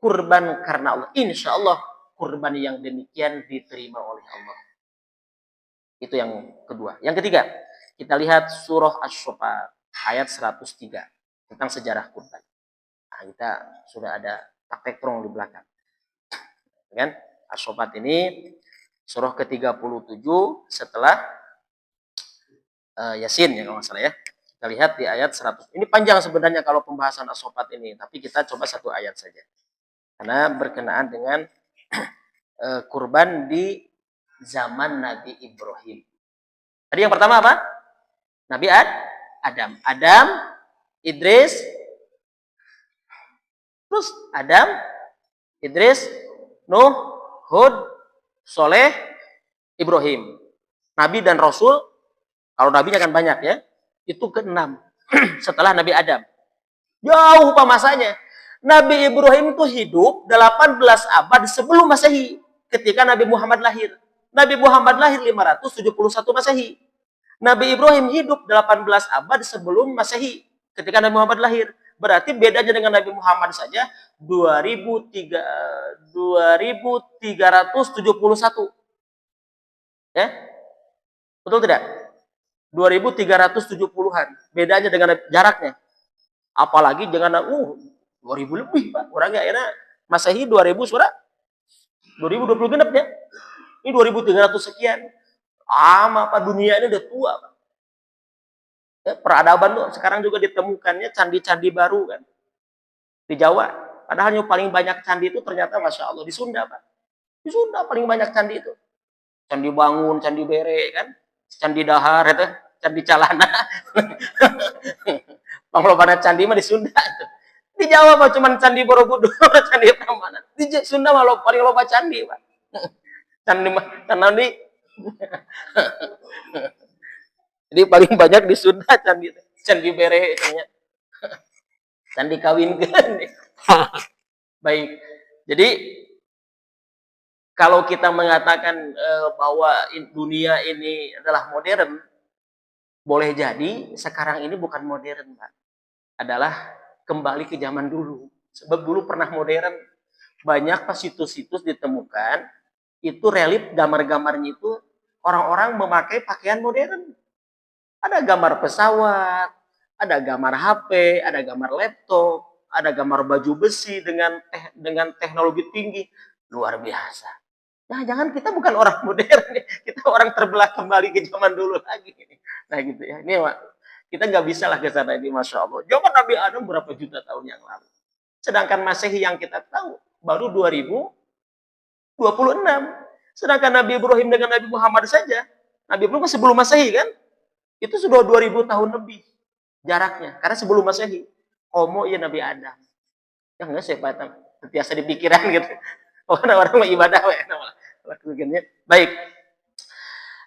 kurban karena Allah. Insya Allah kurban yang demikian diterima oleh Allah. Itu yang kedua. Yang ketiga, kita lihat surah Asy-Syu'ara ayat 103 tentang sejarah kurban. Nah, kita sudah ada praktek prong di belakang. Kan? Asy-Syu'ara ini surah ke-37 setelah Yasin ya kalau nggak salah ya. Kita lihat di ayat 100. Ini panjang sebenarnya kalau pembahasan Asy-Syu'ara ini, tapi kita coba satu ayat saja. Karena berkenaan dengan kurban di zaman Nabi Ibrahim. Tadi yang pertama apa? Nabi Adam. Adam Idris, terus Adam, Idris, Nuh, Hud, Soleh, Ibrahim. Nabi dan Rasul, kalau Nabinya kan banyak ya, itu ke-6 setelah Nabi Adam. Jauh pak masanya. Nabi Ibrahim itu hidup 18 abad sebelum Masehi, ketika Nabi Muhammad lahir. Nabi Muhammad lahir 571 Masehi. Nabi Ibrahim hidup 18 abad sebelum Masehi, ketika Nabi Muhammad lahir. Berarti bedanya dengan Nabi Muhammad saja 2371. Ya? Betul tidak? 2370-an. Bedanya dengan jaraknya. Apalagi dengan 2000 lebih, Pak. Orangnya enak. Masehi 2000 sudah 2020 genap ya. Ini 2300 sekian. Pak, dunia ini udah tua, Pak. Ya, peradaban tuh sekarang juga ditemukannya candi-candi baru kan. Di Jawa. Padahal yang paling banyak candi itu ternyata Masya Allah di Sunda, Pak. Di Sunda paling banyak candi itu. Candi Bangun, Candi Bere kan. Candi Dahar itu, Candi Calana. Panglobanan candi mah di Sunda itu. Di Jawa mah cuma Candi Borobudur, Candi Prambanan. Di Sunda mah paling loba candi, Pak. Candi mah candi. Jadi paling banyak di Sunda Candi Bere katanya. Candi kawinkeun. Baik. Jadi kalau kita mengatakan bahwa dunia ini adalah modern, boleh jadi sekarang ini bukan modern, Pak. Adalah kembali ke zaman dulu. Sebab dulu pernah modern. Banyak pas situs-situs ditemukan, itu relief gambar-gambarnya itu orang-orang memakai pakaian modern. Ada gambar pesawat, ada gambar HP, ada gambar laptop, ada gambar baju besi dengan teknologi tinggi. Luar biasa. Nah, jangan kita bukan orang modern, kita orang terbelah kembali ke zaman dulu lagi. Nah gitu ya. Ini kita nggak bisa lah ke sana ini, Masya Allah. Zaman Nabi Adam berapa juta tahun yang lalu. Sedangkan Masehi yang kita tahu baru 2026. Sedangkan Nabi Ibrahim dengan Nabi Muhammad saja, Nabi Ibrahim sebelum Masehi kan, itu sudah 2000 tahun lebih jaraknya. Karena sebelum Masehi, Homo ya Nabi Adam. Ya enggak sih, Pak, terbiasa di pikiran gitu. Orang-orang mau ibadah, baik.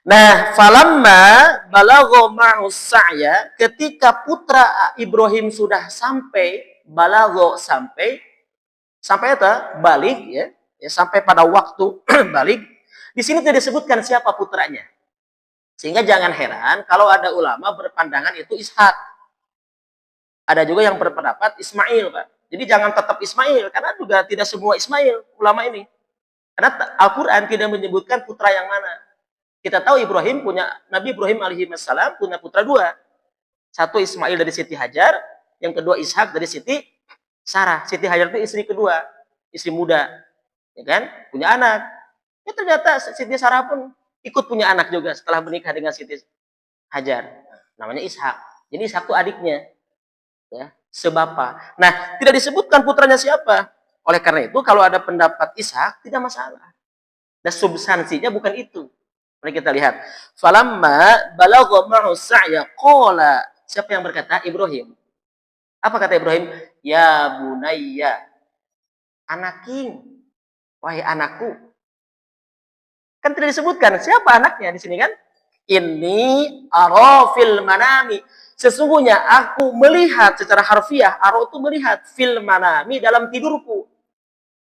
Nah, falamma balagha ma'us sa'ya, ketika putra Ibrahim sudah sampai sampai itu balik ya, sampai pada waktu balik. Di sini tidak disebutkan siapa putranya. Sehingga jangan heran kalau ada ulama berpandangan itu Ishak. Ada juga yang berpendapat Ismail, Pak. Jadi jangan tetap Ismail karena juga tidak semua Ismail ulama ini. Karena Al-Qur'an tidak menyebutkan putra yang mana. Kita tahu Nabi Ibrahim alaihi wassalam punya putra 2. Satu Ismail dari Siti Hajar, yang kedua Ishak dari Siti Sarah. Siti Hajar itu istri kedua, istri muda. Ya kan? Punya anak. Ya ternyata Siti Sarah pun ikut punya anak juga setelah menikah dengan Siti Hajar. Namanya Ishak. Jadi Ishak itu adiknya. Ya, sebapa. Nah, tidak disebutkan putranya siapa. Oleh karena itu, kalau ada pendapat Ishak, tidak masalah. Dan substansinya bukan itu. Mari kita lihat. Falamma balagha ma'u sa'ya qala. Siapa yang berkata? Ibrahim. Apa kata Ibrahim? Ya bunayya. Anaking. Wahai anakku. Kan tidak disebutkan siapa anaknya di sini kan? Inni arafil manami. Sesungguhnya aku melihat secara harfiah, aro itu melihat fil manami dalam tidurku.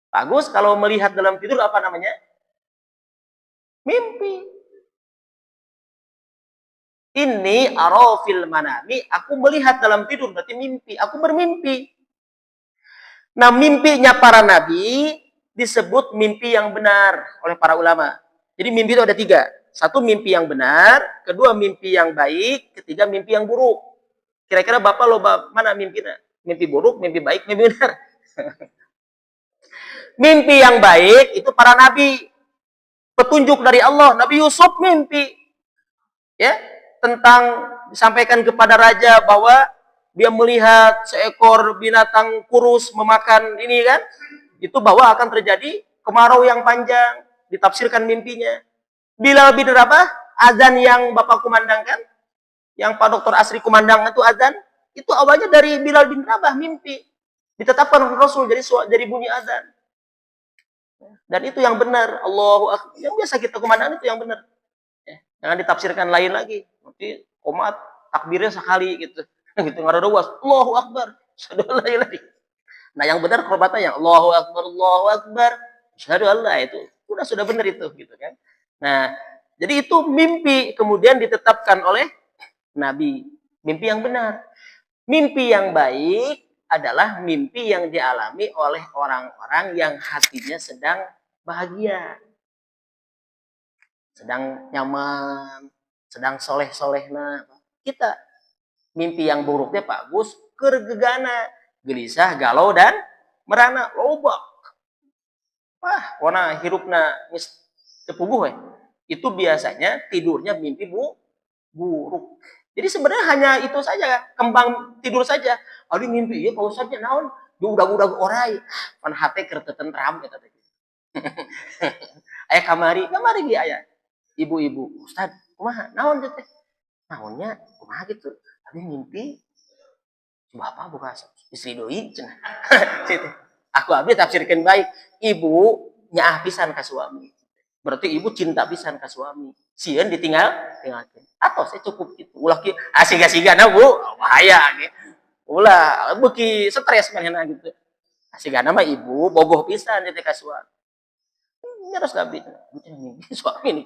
Bagus kalau melihat dalam tidur apa namanya? Mimpi. Ini arafil manami, aku melihat dalam tidur berarti mimpi, aku bermimpi. Nah, mimpinya para nabi disebut mimpi yang benar oleh para ulama. Jadi mimpi itu ada 3. Satu mimpi yang benar, kedua mimpi yang baik, ketiga mimpi yang buruk. Kira-kira Bapak mana mimpinya? Mimpi buruk, mimpi baik, mimpi benar. Mimpi yang baik itu para nabi. Petunjuk dari Allah. Nabi Yusuf mimpi. Ya, tentang disampaikan kepada raja bahwa dia melihat seekor binatang kurus memakan ini kan. Itu bahwa akan terjadi kemarau yang panjang. Ditafsirkan mimpinya. Bilal bin Rabah, azan yang Bapak kumandangkan, yang Pak Dr. Asri kumandang itu azan, Itu awalnya dari Bilal bin Rabah mimpi. Ditetapkan Rasul jadi bunyi azan. Dan itu yang benar. Allahu Akbar. Yang biasa kita kumandang itu yang benar. Jangan ditafsirkan lain lagi. Nanti komat takbirnya sekali gitu. Gitu nggak ada was. Allahu Akbar. Sudah lagi. Nah yang benar komatnya yang Allahu Akbar, Allahu Akbar. Syahadu Allah itu sudah benar itu gitu kan. Nah, jadi itu mimpi kemudian ditetapkan oleh Nabi. Mimpi yang benar. Mimpi yang baik adalah mimpi yang dialami oleh orang-orang yang hatinya sedang bahagia. Sedang nyaman, sedang soleh-soleh. Nah, kita mimpi yang buruknya Pak Gus, kergegana, gelisah, galau, dan merana, loba. Wah, warna hirupna tepuguh itu biasanya tidurnya mimpi buruk. Jadi sebenarnya hanya itu saja, kembang tidur saja. Aduh mimpi ya Pak Ustadz naon, diudag-udag orai. Pan hate keur teu tentram eta teh. Aya kamari ge aya. Ibu-ibu, Ustad, kumaha? Naon teh? Naonnya kumaha gitu? Tadi mimpi Bapak buka istri doi cenah. Aku abdi tafsirkeun baik. Ibu nyaah pisan ka suami. Berarti ibu cinta pisan ka suami. Sieun tinggalkeun. Atau saya cukup gitu. Ulah kieu asiga-sigana Bu, bahaya gitu. Ulah beuki stres manehna gitu. Asigana mah ibu bogoh pisan teh ka suami. Nyaros abdi. Suami ini.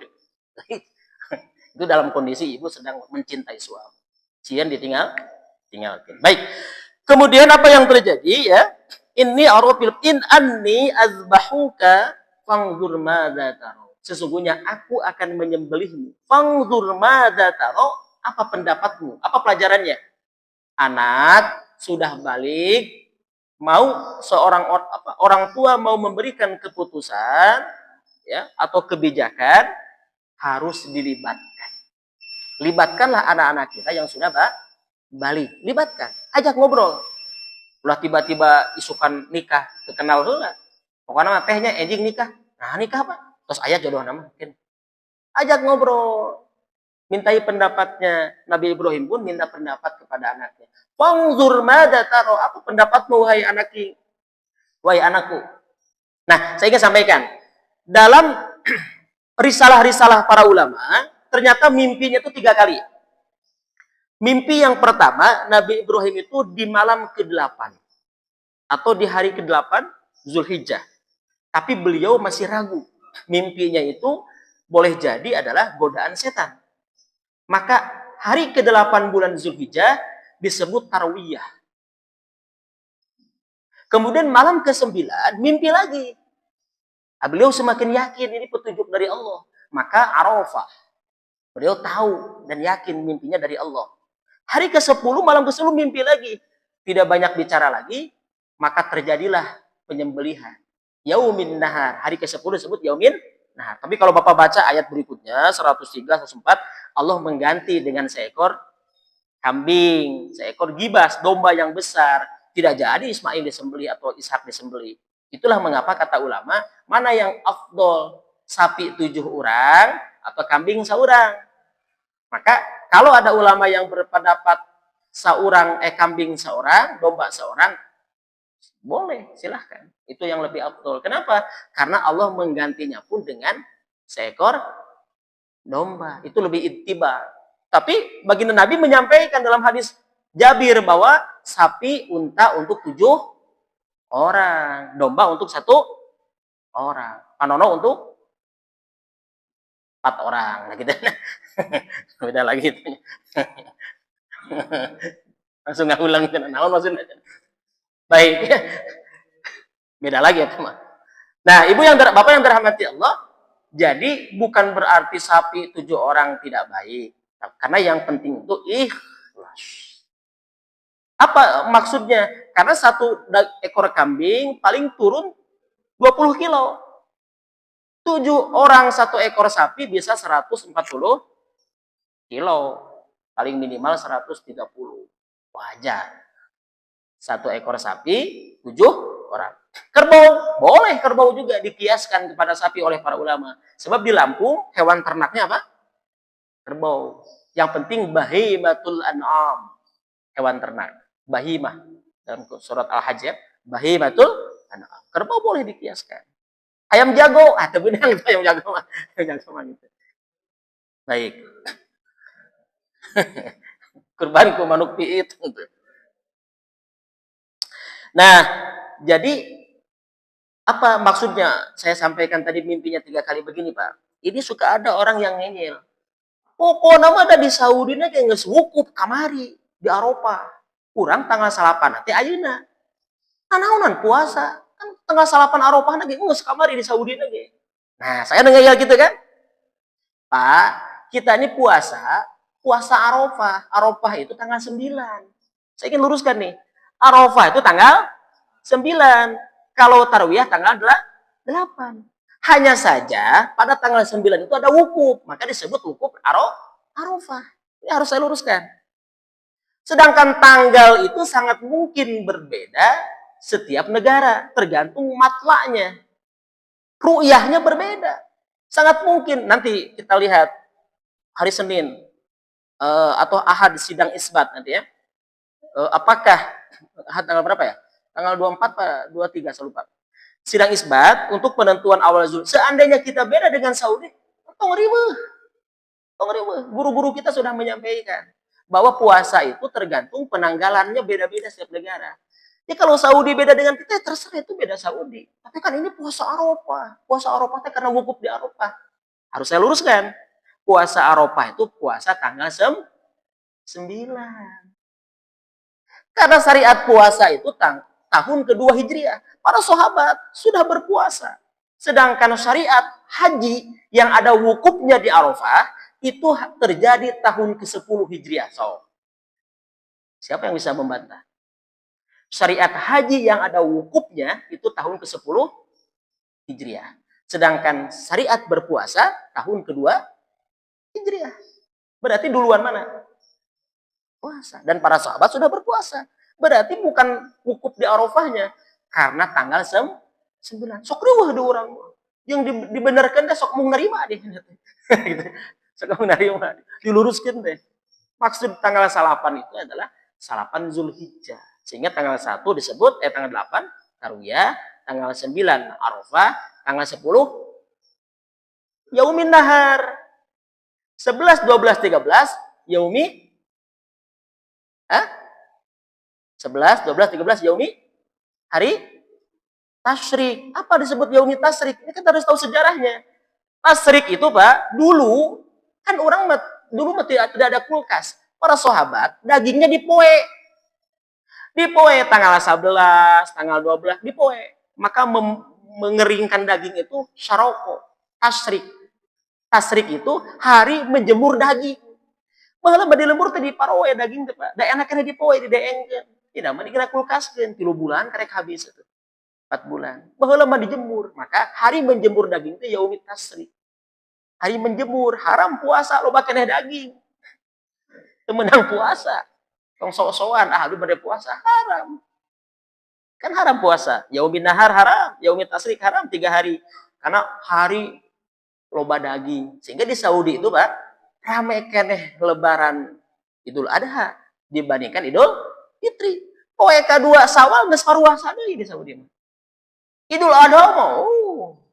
Itu dalam kondisi ibu sedang mencintai suami. Sieun tinggalkan. Baik. Kemudian apa yang terjadi ya? Inni arafil in anni azbahuka fangzur madza taro. Sesungguhnya aku akan menyembelihmu. Fangzur madza taro. Apa pendapatmu? Apa pelajarannya? Anak sudah balik, mau orang tua mau memberikan keputusan ya atau kebijakan harus dilibatkan. Libatkanlah anak-anak kita yang sudah balik, libatkan, ajak ngobrol. Ulah tiba-tiba isukan nikah, terkenal heula. Pokoknya tehnya enjing nikah. Nah, nikah apa? Terus aya jodohna mungkin. Ajak ngobrol. Mintai pendapatnya. Nabi Ibrahim pun minta pendapat kepada anaknya. Fangzur madza taro, apa pendapatmu wahai anakku? Wahai anakku. Nah, saya ingin sampaikan, dalam risalah-risalah para ulama, ternyata mimpinya itu 3 kali. Mimpi yang pertama, Nabi Ibrahim itu di malam ke-8 atau di hari ke-8 Zulhijjah. Tapi beliau masih ragu. Mimpinya itu boleh jadi adalah godaan setan. Maka hari ke-8 bulan Zulhijjah disebut Tarwiyah. Kemudian malam ke-9 mimpi lagi. Beliau semakin yakin ini petunjuk dari Allah. Maka Arafah. Beliau tahu dan yakin mimpinya dari Allah. Hari ke-10, malam ke-10 mimpi lagi. Tidak banyak bicara lagi, maka terjadilah penyembelihan. Yaumin nahar. Hari ke-10 disebut yaumin nahar. Tapi kalau Bapak baca ayat berikutnya, 103, 104, Allah mengganti dengan seekor kambing, seekor gibas, domba yang besar. Tidak jadi Ismail disembelih atau Ishak disembelih. Itulah mengapa kata ulama, mana yang afdol, sapi 7 orang atau kambing seorang. Maka kalau ada ulama yang berpendapat kambing seorang, domba seorang, boleh, silahkan. Itu yang lebih afdol. Kenapa? Karena Allah menggantinya pun dengan seekor domba. Itu lebih ittiba. Tapi baginda Nabi menyampaikan dalam hadis Jabir bahwa sapi unta untuk 7 orang, domba untuk 1 orang, panono untuk 4 orang. Nah gitu. Beda lagi itu. Langsung nggak ulang naon maksudnya. Baik. Beda lagi ya teman. Nah, Bapak yang dirahmati Allah, jadi bukan berarti sapi 7 orang tidak baik. Karena yang penting itu ikhlas. Apa maksudnya? Karena 1 ekor kambing paling turun 20 kilo. 7 orang 1 ekor sapi bisa 140 kilo. Paling minimal 130. Wajar. 1 ekor sapi, 7 orang. Kerbau, boleh kerbau juga dikiaskan kepada sapi oleh para ulama. Sebab di Lampung, hewan ternaknya apa? Kerbau. Yang penting bahimatul an'am. hewan ternak. Bahimah dalam surat Al-Hajj, bahimatul an'am. Kerbau boleh dikiaskan. Ayam jago, tapi benang ayam jago mah. Ayam jago mah gitu. Baik. Kurbanku manuk piit. Nah, jadi apa maksudnya? Saya sampaikan tadi mimpinya 3 kali begini, Pak. Ini suka ada orang yang ngeyel. Pokoknya mah ada di Saudi kayak geus wukuf kamari di Eropa. Kurang tanggal 8 nanti ayeuna. Nanaonan puasa. Kan tanggal 8 Eropa ge geus kamari di Saudi ge. Nah, saya ngeyel gitu kan. Pak, kita ini puasa Arafah. Arafah itu tanggal 9. Saya ingin luruskan nih. Arafah itu tanggal 9. Kalau Tarwiyah tanggal 8. Hanya saja pada tanggal 9 itu ada wukuf. Maka disebut wukuf Arafah. Ini harus saya luruskan. Sedangkan tanggal itu sangat mungkin berbeda setiap negara. Tergantung matlaknya. Ru'yahnya berbeda. Sangat mungkin nanti kita lihat hari Senin atau Ahad sidang isbat nanti ya. Apakah Ahad tanggal berapa ya? Tanggal 24 atau 23 saya lupa. Sidang isbat untuk penentuan awal Zul. Seandainya kita beda dengan Saudi, tong riweuh. Guru-guru kita sudah menyampaikan bahwa puasa itu tergantung penanggalannya beda-beda setiap negara. Jadi kalau Saudi beda dengan kita, terserah itu beda Saudi. Tapi kan ini puasa Arafah. Puasa Arafah itu karena wukuf di Arafah. Harus saya luruskan. Puasa Arafah itu puasa tanggal 9. Karena syariat puasa itu tahun kedua Hijriah. Para sahabat sudah berpuasa. Sedangkan syariat haji yang ada wukufnya di Arafah itu terjadi tahun ke-10 Hijriah. So, siapa yang bisa membantah? Syariat haji yang ada wukufnya itu tahun ke-10 Hijriah. Sedangkan syariat berpuasa tahun kedua Hijriah. Berarti duluan mana? Puasa. Dan para sahabat sudah berpuasa. Berarti bukan wukuf di Arafahnya. Karena tanggal 9. Sok riweuh di orang. Yang dibenarkan deh sok mau nerima deh. Sok mau nerima. Diluruskan deh. Maksud tanggal 8 itu adalah 8 Zulhijjah. Sehingga tanggal 1 disebut, tanggal 8 Tarwiyah, tanggal 9 Arafah, tanggal 10 Yaumin Nahar. 11, 12, 13 Yaumi 11, 12, 13 Yaumi hari Tasyrik. Apa disebut Yaumi Tasyrik? Ini kita harus tahu sejarahnya. Tasyrik itu, Pak, dulu kan orang dulu tidak ada kulkas. Para sahabat dagingnya dipoe. Dipoe tanggal 11, tanggal 12 dipoe. Maka mengeringkan daging itu syaroko, tasrik. Tasrik itu hari menjemur daging. Baheula bade lembur teh diparoe daging teh, Pak. Da enakna dipoe dideengkeun. Tidak mah dikira kulkaskeun 3 bulan karek habis itu. 4 bulan. Baheula mah dijemur. Maka hari menjemur daging itu yaumit tasrik. Hari menjemur, haram puasa loba keneh daging. Teu meunang puasa. Tong sok-sokan, aduh bade puasa haram. Kan haram puasa. Yaumin nahar haram, yaumit tasrik haram 3 hari. Karena hari loba daging. Sehingga di Saudi itu, Pak, rame keneh lebaran Idul Adha dibandingkan Idul Fitri. Poe kadua Sawal geus paruasa deui di Saudi. Idul Adha mah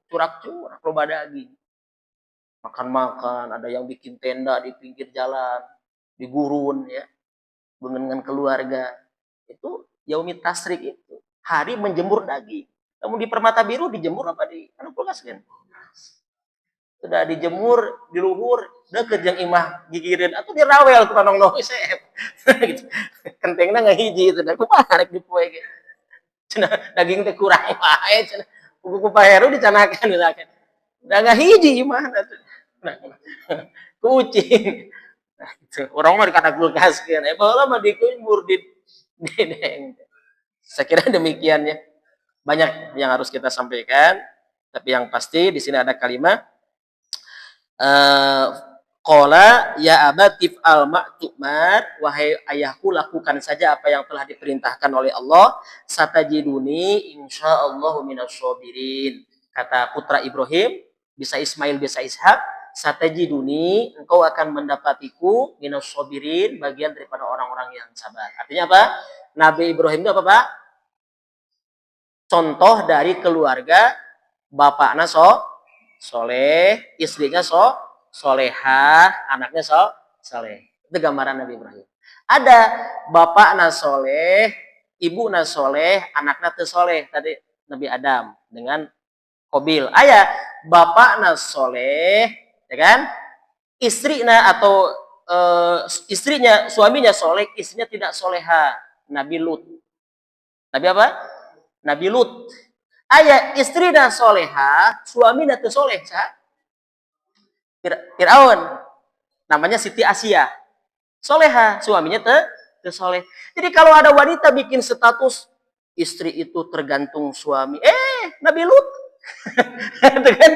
curak-curak loba daging. Makan-makan, ada yang bikin tenda di pinggir jalan, di gurun ya. Dengan keluarga. Itu yaumit tasrik itu. Hari menjemur daging. Namun di Permata Biru dijemur apa di kulkas kan? Sudah dijemur, di luhur, deket yang imah gigirin atau di rawel tukang nong sep. Gitu. Kentengna ngahiji itu da kumaha rek dipoe ge. Cenah daging teh kurang wae cenah. Ku paheru dicanakan kan. Da ngahiji imah kucing. Nah, gitu. Orang mah dikata kulkaskeun. Baheula mah dikubur di deng. Saya kira demikian ya. Banyak yang harus kita sampaikan, tapi yang pasti di sini ada kalimat qala ya abatif al ma'tumar, wahai ayahku lakukan saja apa yang telah diperintahkan oleh Allah, satajiduni insyaallahu minasyabirin. Kata putra Ibrahim, bisa Ismail bisa Ishak, satajiduni, engkau akan mendapatiku minas sabirin, bagian daripada orang-orang yang sabar. Artinya apa? Nabi Ibrahim itu apa, Pak? Contoh dari keluarga bapaknya soleh, istrinya solehah, anaknya soleh. Itu gambaran Nabi Ibrahim. Ada bapaknya soleh, ibu soleh, anaknya teu soleh. Tadi Nabi Adam dengan Kobil. Ayah, bapaknya soleh, ya kan? Istrinya atau istrinya, suaminya soleh, istrinya tidak soleha. Nabi Lut. Nabi apa? Nabi Lut. Ayah, istrinya soleha, suaminya teu soleh. Fir'aun. Namanya Siti Asia. Soleha, suaminya teu soleh. Jadi kalau ada wanita bikin status istri itu tergantung suami, Nabi Lut. Gitu kan?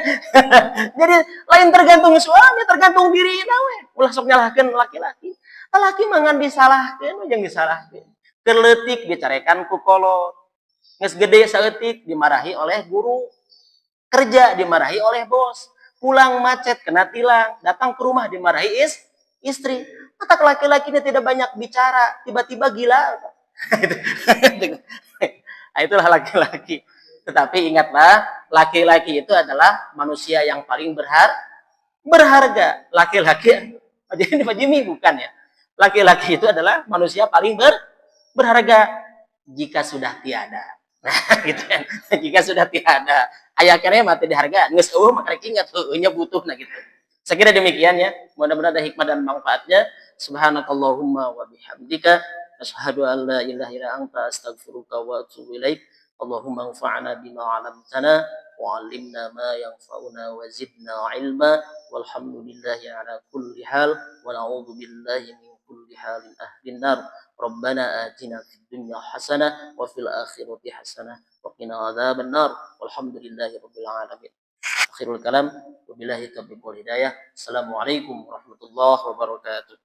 Jadi lain tergantung suami, tergantung diri nawe. Ulah sok nyalahkeun laki-laki. Laki mangan disalahkeun, jeung disalahkeun. Keleutik dicarekan ku kolot. Geus gede saeutik dimarahi oleh guru. Kerja dimarahi oleh bos. Pulang macet kena tilang, datang ke rumah dimarahi istri. Maka laki-laki ini tidak banyak bicara, tiba-tiba gila. Nah, itulah laki-laki. Tetapi ingatlah, laki-laki itu adalah manusia yang paling berharga. Laki-laki, jadi Pak Jimmy bukan ya. Laki-laki itu adalah manusia paling berharga jika sudah tiada. Nah, gitu kan. Jika sudah tiada. Aya kene mati dihargaan. Geus eueuh maka ingat nya butuh nah gitu. Saya kira demikian ya. Mudah-mudahan ada hikmah dan manfaatnya. Subhanakallahumma wa bihamdika asyhadu an la ilaha illa anta astaghfiruka wa atubu ilaik. Allahumma anfa'na bima 'allamtana wa 'allimna ma yanfa'una wa zidna 'ilma walhamdulillahi 'ala kulli hal wa na'udzu billahi min kulli halin ahlin nar. Rabbana atina fid dunya hasanah wa fil akhirati hasanah wa qina adzaban nar. Walhamdulillahi rabbil alamin. Akhirul kalam wabillahi taufiq wal hidayah. Assalamualaikum warahmatullahi wabarakatuh.